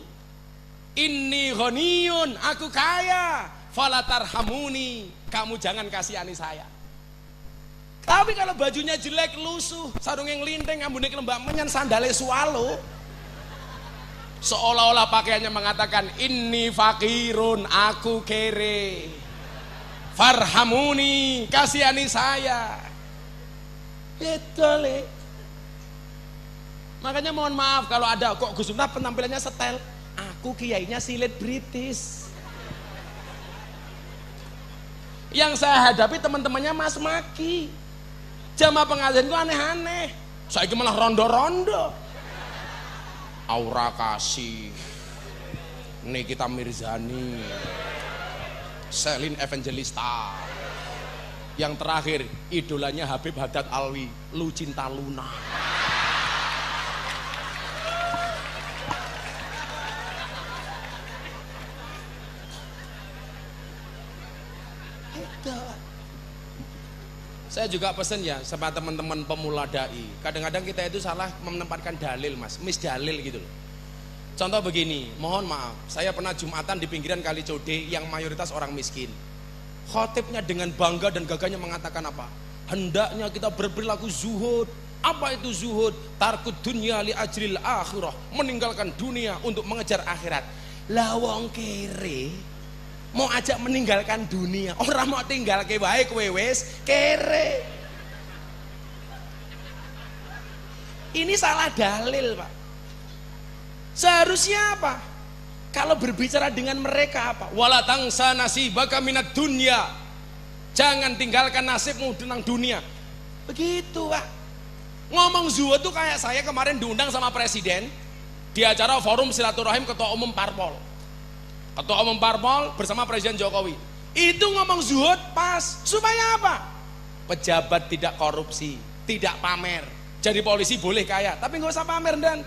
[SPEAKER 1] inni ghaniyun, aku kaya, falatarhamuni, kamu jangan kasihani saya. Tapi kalau bajunya jelek, lusuh, sarungnya ngelinting, ambune kelembak menyan, sandale swalo, seolah-olah pakaiannya mengatakan inni fakirun, aku kere, farhamuni, kasihani saya. Betul. Makanya mohon maaf kalau ada kok Gus Miftah penampilannya setel, aku kiainya silit British. Yang saya hadapi teman-temannya Mas Maki. Jamaah pengajian itu aneh-aneh. Saya malah rondo-rondo. Aura kasih. Nikita Mirzani. Selin Evangelista. Yang terakhir idolanya Habib Haddad Alwi, Lu Cinta Luna. Saya juga pesen ya sama teman-teman pemula dai. Kadang-kadang kita itu salah menempatkan dalil, Mas, misdalil gitu loh. Contoh begini, mohon maaf, saya pernah Jumatan di pinggiran Kali Code yang mayoritas orang miskin. Khotibnya dengan bangga dan gagahnya mengatakan apa? Hendaknya kita berperilaku zuhud. Apa itu zuhud? Tarkud dunya li ajril akhirah, meninggalkan dunia untuk mengejar akhirat. Lah wong kere mau ajak meninggalkan dunia, orang mau tinggal ke wae kowe wis kere. Ini salah dalil, Pak. Seharusnya apa? Kalau berbicara dengan mereka apa? Wala tangsa nasibaka minad dunya. Jangan tinggalkan nasibmu tentang dunia. Begitu, Pak. Ngomong zuhud tuh kayak saya kemarin diundang sama presiden di acara forum silaturahim ketua umum parpol. Ketua umum parpol bersama Presiden Jokowi. Itu ngomong zuhud pas. Supaya apa? Pejabat tidak korupsi, tidak pamer. Jadi polisi boleh kaya, tapi nggak usah pamer dan.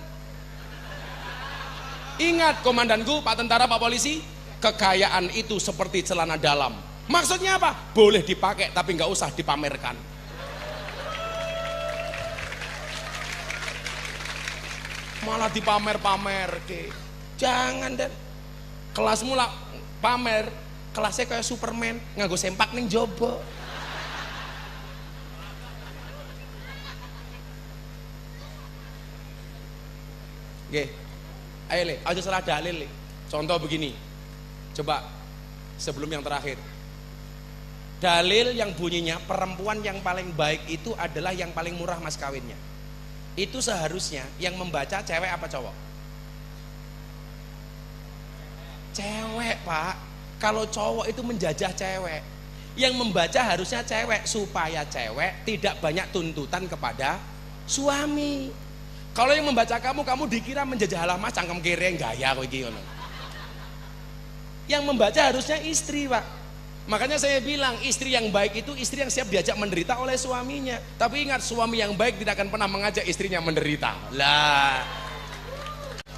[SPEAKER 1] Ingat komandanku, Pak Tentara, Pak Polisi, kekayaan itu seperti celana dalam. Maksudnya apa? Boleh dipakai, tapi nggak usah dipamerkan. Malah dipamer-pamer ke. Jangan dan kelasmu lah pamer, kelasnya kayak Superman, nganggo sempak ning jobo. Oke, ayo le, aja salah dalil le. Contoh begini, coba sebelum yang terakhir. Dalil yang bunyinya perempuan yang paling baik itu adalah yang paling murah mas kawinnya. Itu seharusnya yang membaca cewek apa cowok? Cewek, Pak. Kalau cowok itu menjajah cewek. Yang membaca harusnya cewek supaya cewek tidak banyak tuntutan kepada suami. Kalau yang membaca kamu dikira menjajah halah mas cangkem kere gaya kowe iki ngono. Yang membaca harusnya istri, Pak. Makanya saya bilang istri yang baik itu istri yang siap diajak menderita oleh suaminya. Tapi ingat, suami yang baik tidak akan pernah mengajak istrinya menderita. Lah.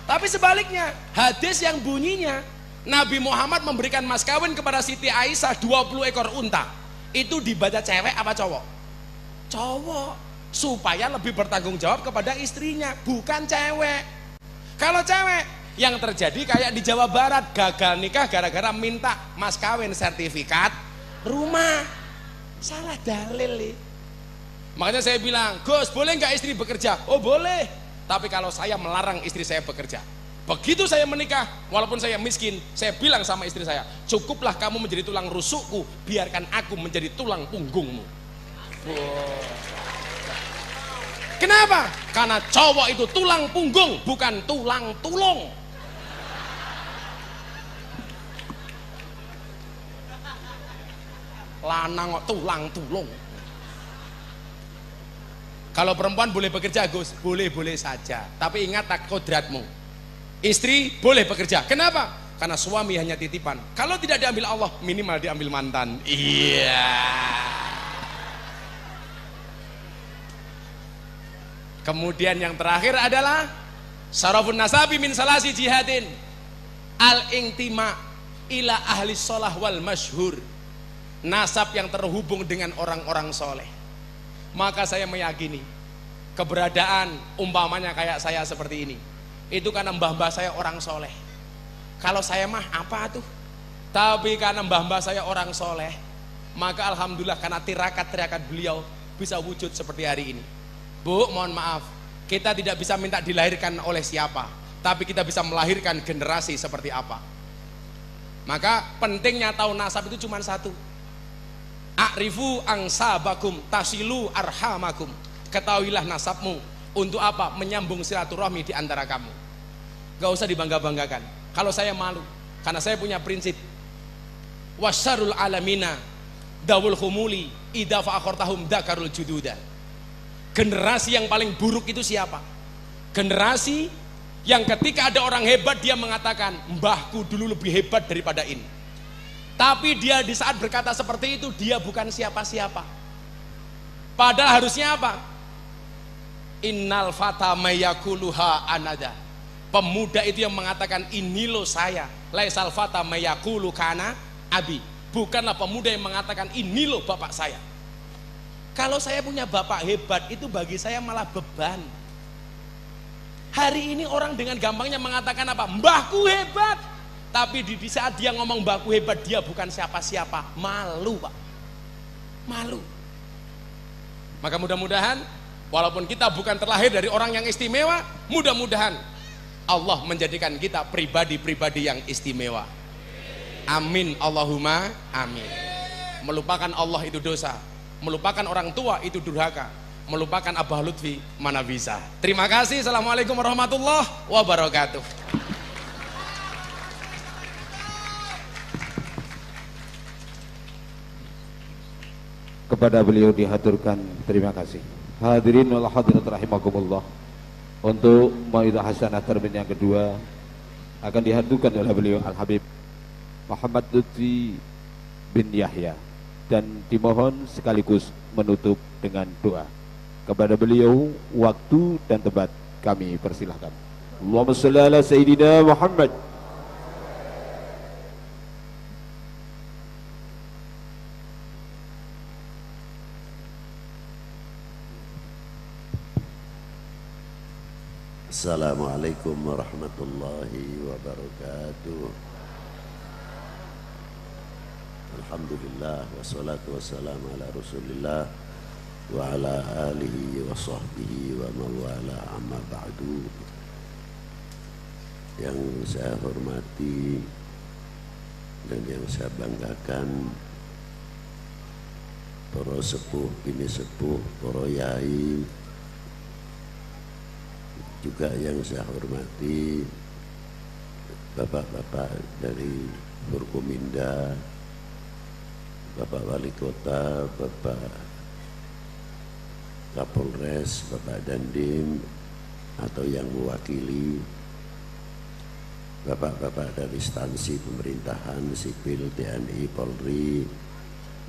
[SPEAKER 1] Tapi sebaliknya, hadis yang bunyinya Nabi Muhammad memberikan mas kawin kepada Siti Aisyah 20 ekor unta. Itu dibaca cewek apa cowok? Cowok. Supaya lebih bertanggung jawab kepada istrinya, bukan cewek. Kalau cewek, yang terjadi kayak di Jawa Barat, gagal nikah gara-gara minta mas kawin sertifikat rumah. Salah dalil. Makanya saya bilang, Gus, boleh nggak istri bekerja? Oh boleh, tapi kalau saya melarang istri saya bekerja. Begitu saya menikah, walaupun saya miskin, saya bilang sama istri saya, cukuplah kamu menjadi tulang rusukku, biarkan aku menjadi tulang punggungmu. Wow. Kenapa? Karena cowok itu tulang punggung, bukan tulang tulung. Lanang kok tulang tulung. Kalau perempuan boleh bekerja, Gus, boleh-boleh saja. Tapi ingat tak kodratmu. Istri boleh bekerja. Kenapa? Karena suami hanya titipan. Kalau tidak diambil Allah, minimal diambil mantan. Iya. Kemudian yang terakhir adalah syarafun nasabi min salasi jihadin. Al-intima ila ahli sholah wal masyhur. Nasab yang terhubung dengan orang-orang soleh. Maka saya meyakini keberadaan umpamanya kayak saya seperti ini, itu karena mbah-mbah saya orang soleh. Kalau saya mah apa tuh? Tapi karena mbah-mbah saya orang soleh, maka alhamdulillah karena tirakat-tirakat beliau bisa wujud seperti hari ini. Bu, mohon maaf, kita tidak bisa minta dilahirkan oleh siapa, tapi kita bisa melahirkan generasi seperti apa. Maka pentingnya tahu nasab itu cuma satu. A'rifu angsabakum tasilu arhamakum. Ketahuilah nasabmu. Untuk apa? Menyambung silaturahmi di antara kamu. Gak usah dibangga-banggakan. Kalau saya malu, karena saya punya prinsip. Wasyarul alamina dawul khumuli idza fa'akhortahum dakarul jududa. Generasi yang paling buruk itu siapa? Generasi yang ketika ada orang hebat dia mengatakan, mbahku dulu lebih hebat daripada ini. Tapi dia di saat berkata seperti itu, dia bukan siapa-siapa. Padahal harusnya apa? Innal fata mayakuluha anada. Pemuda itu yang mengatakan ini loh saya. Laisal fata mayakulu kana abi. Bukanlah pemuda yang mengatakan ini loh bapak saya. Kalau saya punya bapak hebat, itu bagi saya malah beban. Hari ini orang dengan gampangnya mengatakan apa? Mbahku hebat. Tapi di saat dia ngomong mbahku hebat, dia bukan siapa-siapa. Malu, Pak. Malu. Maka mudah-mudahan, walaupun kita bukan terlahir dari orang yang istimewa, mudah-mudahan Allah menjadikan kita pribadi-pribadi yang istimewa. Amin, Allahumma amin. Melupakan Allah itu dosa, melupakan orang tua itu durhaka, melupakan Abah Lutfi mana bisa. Terima kasih. Assalamualaikum warahmatullahi wabarakatuh.
[SPEAKER 2] Kepada beliau dihaturkan terima kasih. Hadirin wal hadirat rahimakumullah. Untuk maidah hasanah termin yang kedua akan dihaturkan oleh beliau Al Habib Muhammad Lutfi bin Yahya, dan dimohon sekaligus menutup dengan doa. Kepada beliau waktu dan tempat kami persilahkan. Allahumma shalli ala Sayyidina Muhammad.
[SPEAKER 3] Assalamualaikum warahmatullahi wabarakatuh. Alhamdulillah wassalatu wassalamu ala Rasulillah wa ala alihi wa sahbihi wa mawala amma ba'du. Yang saya hormati dan yang saya banggakan para sepuh, bini sepuh, para yai, juga yang saya hormati bapak-bapak dari Forkominda, Bapak Wali Kota, Bapak Kapolres, Bapak Dandim, atau yang mewakili bapak-bapak dari instansi pemerintahan, sipil, TNI, Polri,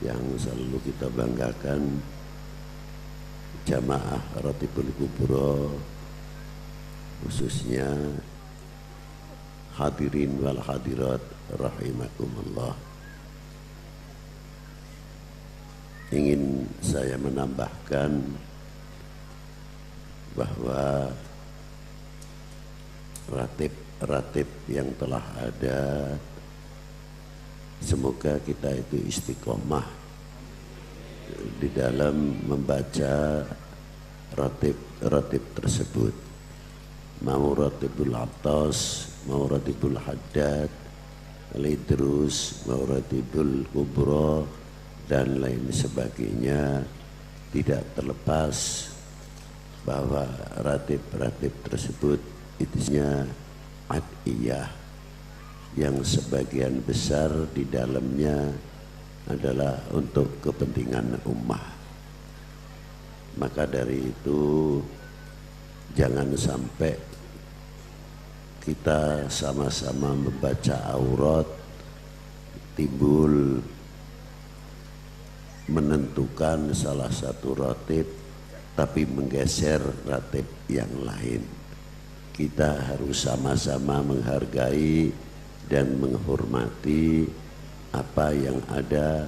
[SPEAKER 3] yang selalu kita banggakan, jamaah Ratibul Kubro, khususnya hadirin wal hadirat rahimakumullah. Ingin saya menambahkan bahwa ratib yang telah ada, semoga kita itu istiqomah di dalam membaca ratib tersebut. Mau ratibul Atas, mau ratibul Haddad, Al-Idrus, mau ratibul Kubro, dan lain sebagainya, tidak terlepas bahwa ratib-ratib tersebut itunya adiyah, yang sebagian besar di dalamnya adalah untuk kepentingan ummah. Maka dari itu jangan sampai kita sama-sama membaca aurat timbul menentukan salah satu ratib tapi menggeser ratib yang lain. Kita harus sama-sama menghargai dan menghormati apa yang ada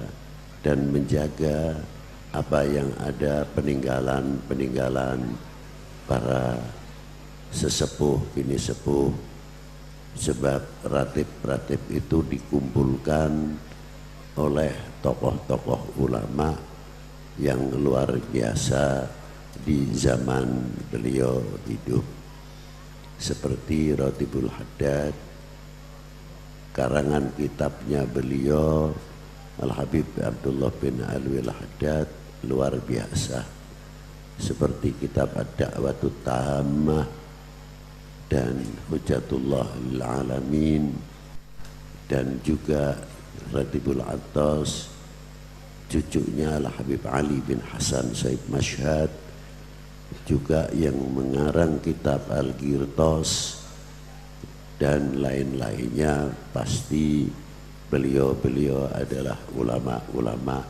[SPEAKER 3] dan menjaga apa yang ada, peninggalan-peninggalan para sesepuh, bini sepuh, sebab ratib-ratib itu dikumpulkan oleh tokoh-tokoh ulama yang luar biasa di zaman beliau hidup, seperti Ratibul Haddad, karangan kitabnya beliau Al-Habib Abdullah bin Alwi Al-Haddad luar biasa, seperti kitab Ad-Da'watut Tammah dan Hujjatullah lil Alamin, dan juga Ratibul Atas cucunya Al-Habib Ali bin Hasan Said Mashhad, juga yang mengarang kitab Al-Ghirtas dan lain-lainnya. Pasti beliau-beliau adalah ulama-ulama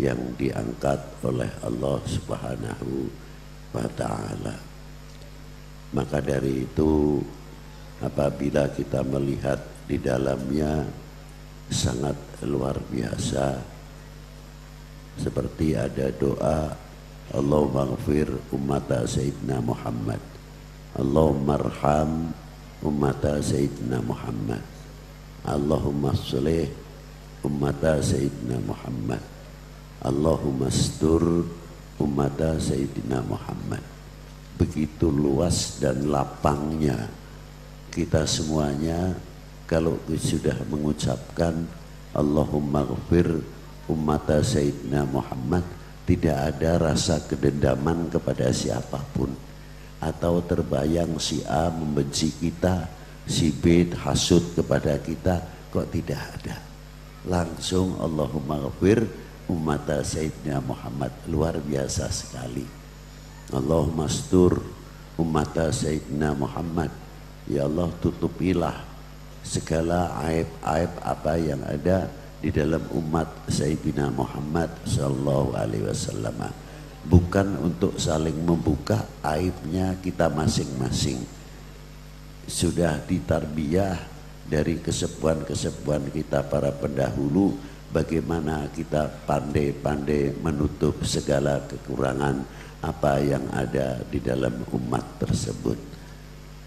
[SPEAKER 3] yang diangkat oleh Allah Subhanahu wa ta'ala. Maka dari itu apabila kita melihat di dalamnya sangat luar biasa, seperti ada doa Allahumma ghfir ummata Sayyidina Muhammad, Allahumma arham ummata Sayyidina Muhammad, Allahumma sholih ummata Sayyidina Muhammad, Allahumma astur ummata Sayyidina Muhammad. Begitu luas dan lapangnya kita semuanya kalau sudah mengucapkan Allahumma ghfir ummata Sayyidina Muhammad, tidak ada rasa kedendaman kepada siapapun, atau terbayang si A membenci kita, si B hasud kepada kita, kok tidak ada. Langsung Allahumma ghafir ummata Sayyidina Muhammad, luar biasa sekali. Allahumma astur ummata Sayyidina Muhammad, ya Allah tutupilah segala aib-aib apa yang ada di dalam umat Sayyidina Muhammad sallallahu alaihi wasallam. Bukan untuk saling membuka aibnya kita masing-masing. Sudah ditarbiyah dari kesepuan-kesepuan kita para pendahulu, bagaimana kita pandai-pandai menutup segala kekurangan apa yang ada di dalam umat tersebut.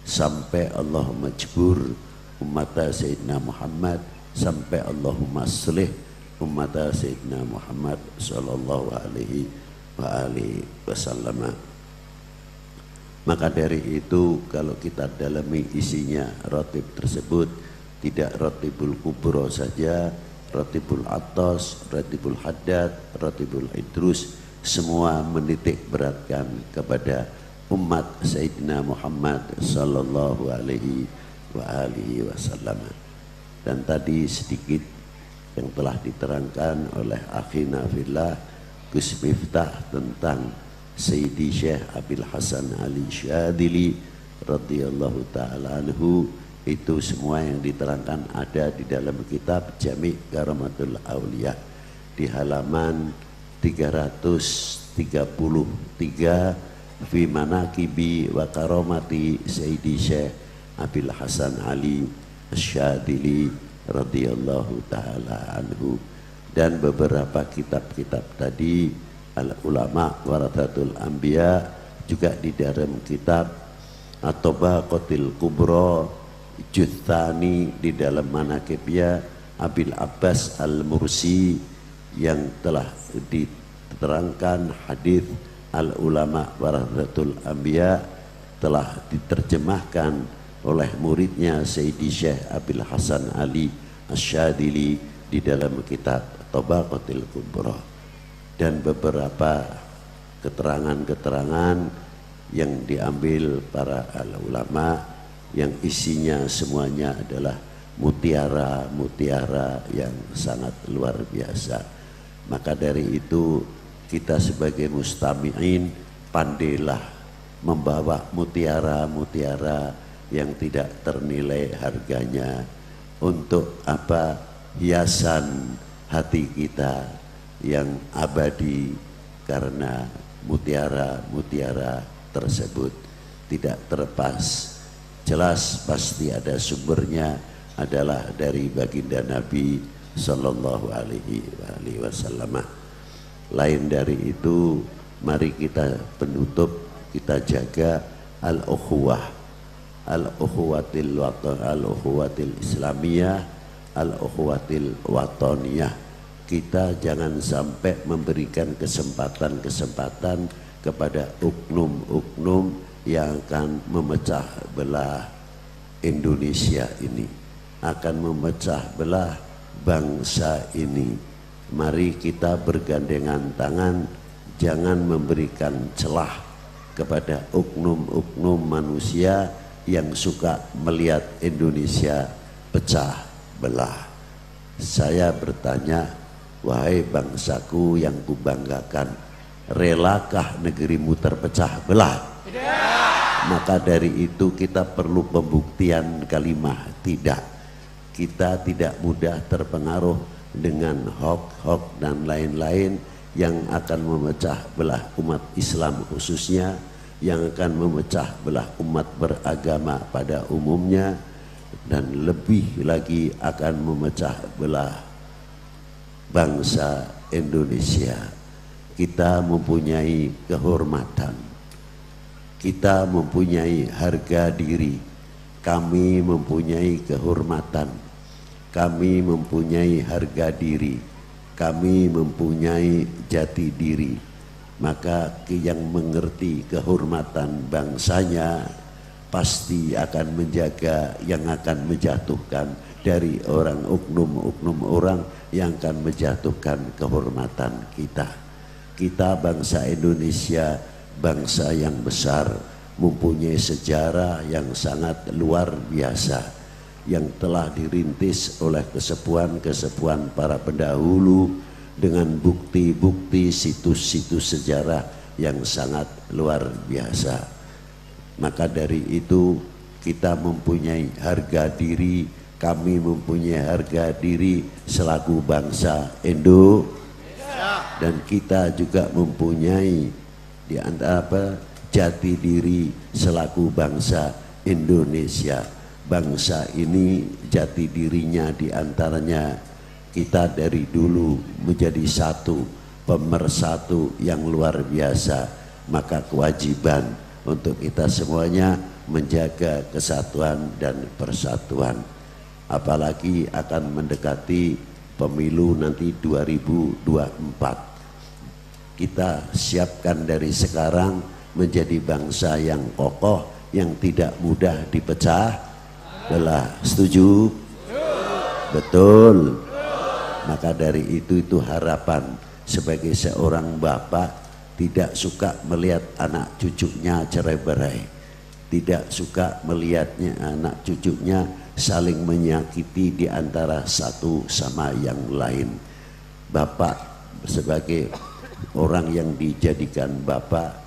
[SPEAKER 3] Sampai Allah majbur umat Sayyidina Muhammad, sampai Allahumma sholih umat Sayyidina Muhammad sallallahu alaihi wasallam. Maka dari itu kalau kita dalami isinya rotib tersebut, tidak rotibul kubro saja, rotibul atas, rotibul haddad, rotibul idrus, semua menitik beratkan kepada umat Sayyidina Muhammad sallallahu alaihi wasallam. Dan tadi sedikit yang telah diterangkan oleh akhina fillah Gus Miftah tentang Sayyidi Syekh Abil Hasan Ali Syadili radhiyallahu ta'ala anhu, itu semua yang diterangkan ada di dalam kitab Jami' Karamatul Auliya di halaman 333 fi manaqibi wa karamati Sayyidi Syekh Abil Hasan Ali Syadili radhiyallahu ta'ala anhu. Dan beberapa kitab-kitab tadi al-ulama warathatul anbiya, juga di dalam kitab At-Tabaqatil Kubra Juthani di dalam manaqibnya Abil Abbas Al-Mursi yang telah diterangkan hadis al-ulama warathatul anbiya telah diterjemahkan oleh muridnya Sayyidi Syekh Abil Hasan Ali Asyadili di dalam kitab Tabaqatil Kubra. Dan beberapa keterangan-keterangan yang diambil para ulama yang isinya semuanya adalah mutiara-mutiara yang sangat luar biasa. Maka dari itu kita sebagai mustami'in pandailah membawa mutiara-mutiara yang tidak ternilai harganya untuk apa? Hiasan hati kita yang abadi, karena mutiara-mutiara tersebut tidak terlepas, jelas pasti ada sumbernya, adalah dari baginda Nabi sallallahu alaihi wasallam. Lain dari itu, mari kita penutup, kita jaga al-ukhuwah, al-ukhuwatil watan, al-ukhuwatil islamiyah, al-ukhuwatil wataniyah. Kita jangan sampai memberikan kesempatan-kesempatan kepada uknum-uknum yang akan memecah belah Indonesia ini, akan memecah belah bangsa ini. Mari kita bergandengan tangan, jangan memberikan celah kepada uknum-uknum manusia yang suka melihat Indonesia pecah belah. Saya bertanya, wahai bangsaku yang kubanggakan, relakah negerimu terpecah belah? Tidak. Maka dari itu kita perlu pembuktian kalimah tidak. Kita tidak mudah terpengaruh dengan hoax dan lain-lain yang akan memecah belah umat Islam khususnya, yang akan memecah belah umat beragama pada umumnya, dan lebih lagi akan memecah belah bangsa Indonesia. Kita mempunyai kehormatan, kita mempunyai harga diri, kami mempunyai kehormatan, kami mempunyai harga diri, kami mempunyai jati diri. Maka yang mengerti kehormatan bangsanya pasti akan menjaga yang akan menjatuhkan dari orang oknum-oknum orang yang akan menjatuhkan kehormatan kita. Kita bangsa Indonesia, bangsa yang besar, mempunyai sejarah yang sangat luar biasa yang telah dirintis oleh kesepuhan-kesepuhan para pendahulu dengan bukti-bukti situs-situs sejarah yang sangat luar biasa. Maka dari itu kita mempunyai harga diri, kami mempunyai harga diri selaku bangsa Indonesia, dan kita juga mempunyai di antara jati diri selaku bangsa Indonesia. Bangsa ini jati dirinya diantaranya kita dari dulu menjadi satu, pemersatu yang luar biasa. Maka kewajiban untuk kita semuanya menjaga kesatuan dan persatuan. Apalagi akan mendekati pemilu nanti 2024. Kita siapkan dari sekarang menjadi bangsa yang kokoh, yang tidak mudah dipecah belah. Setuju? Betul. Maka dari itu harapan sebagai seorang bapak tidak suka melihat anak cucunya cerai-berai, tidak suka melihatnya anak cucunya saling menyakiti di antara satu sama yang lain. Bapak sebagai orang yang dijadikan bapak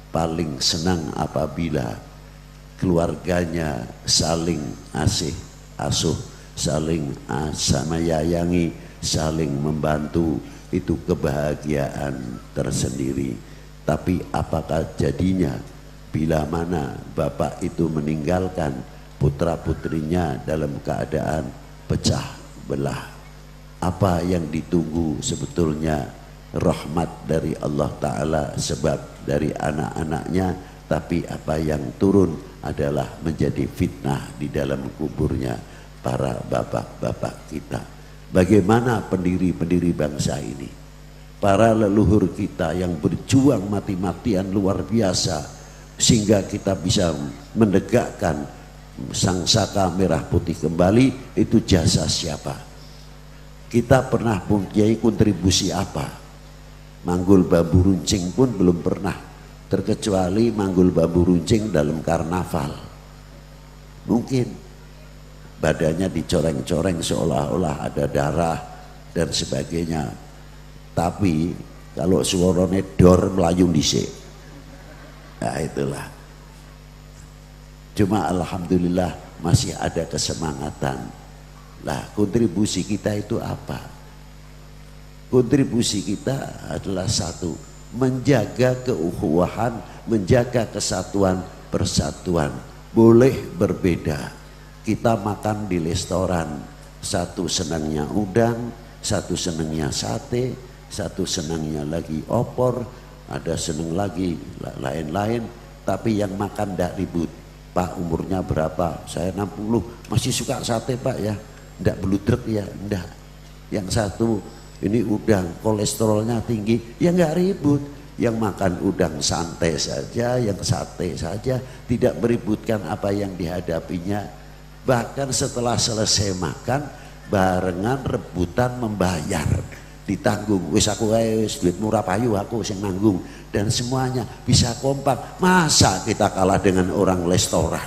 [SPEAKER 3] paling senang apabila keluarganya saling asuh, saling menyayangi, saling membantu. Itu kebahagiaan tersendiri. Tapi apakah jadinya bila mana bapak itu meninggalkan putra putrinya dalam keadaan pecah belah? Apa yang ditunggu sebetulnya? Rahmat dari Allah Ta'ala sebab dari anak-anaknya, tapi apa yang turun adalah menjadi fitnah di dalam kuburnya para bapak-bapak kita. Bagaimana pendiri-pendiri bangsa ini, para leluhur kita yang berjuang mati-matian luar biasa sehingga kita bisa menegakkan sang saka merah putih kembali. Itu jasa siapa? Kita pernah mempunyai kontribusi apa? Manggul bambu runcing pun belum pernah, terkecuali manggul bambu runcing dalam karnaval. Mungkin badannya dicoreng-coreng seolah-olah ada darah dan sebagainya. Tapi kalau suarane dor melayu dhisik. Nah itulah. Cuma alhamdulillah masih ada kesemangatan. Lah kontribusi kita itu apa? Kontribusi kita adalah satu, menjaga keukhuwahan, menjaga kesatuan persatuan. Boleh berbeda. Kita makan di restoran, satu senangnya udang, satu senangnya sate, satu senangnya lagi opor, ada senang lagi lain-lain. Tapi yang makan tidak ribut. Pak umurnya berapa? Saya 60, masih suka sate pak ya? Tidak beludrek ya? Tidak. Yang satu ini udang, kolesterolnya tinggi, ya nggak ribut. Yang makan udang santai saja, yang sate saja, tidak meributkan apa yang dihadapinya. Bahkan setelah selesai makan barengan rebutan membayar, ditanggung. Wis aku wis duit murah payu aku sing nanggung, dan semuanya bisa kompak. Masa kita kalah dengan orang restoran?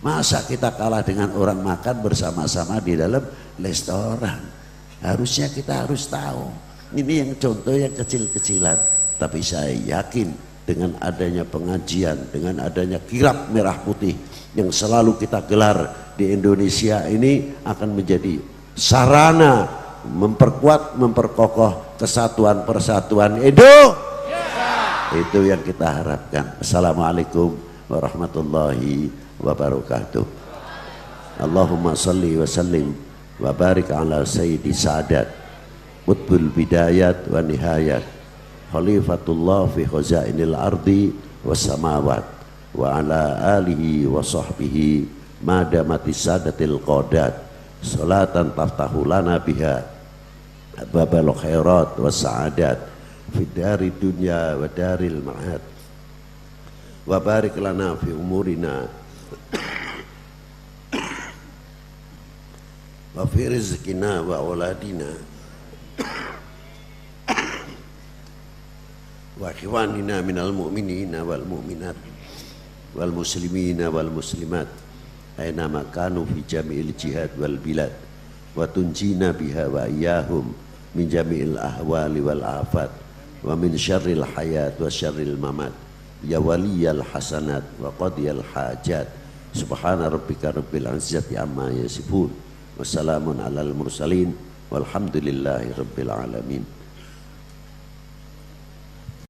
[SPEAKER 3] Masa kita kalah dengan orang makan bersama-sama di dalam restoran? Harusnya kita harus tahu. Ini yang contoh yang kecil-kecilan. Tapi saya yakin dengan adanya pengajian, dengan adanya kirab merah putih yang selalu kita gelar di Indonesia ini akan menjadi sarana memperkuat, memperkokoh kesatuan persatuan Indonesia. Itu yang kita harapkan. Assalamualaikum warahmatullahi wabarakatuh. Allahumma salli wa sallim wa barik ala sayyidi sa'adat qutbul bidayat wa nihayat khalifatullah fi khazainil ardi was samawat wa ala alihi wa sahbihi madamati sadatil qadat salatan taftahu lana biha babal khairat was sa'adat fid dari dunya wa daril ma'ad wa barik lana fi umurina wa fi rizqina wa auladina wa ikhwanina minal mu'minina wal mu'minat wal muslimina wal muslimat aina makanu fi jami'il jihad wal bilad wa tunjina biha wa iyahum min jami'il ahwali wal afat wa min syarril hayat wa syarril mamat ya waliyal hasanat wa qadiyal hajat subhana rabbika rabbil izzati amma yasifun wassalamun alal mursalin walhamdulillahi rabbil alamin.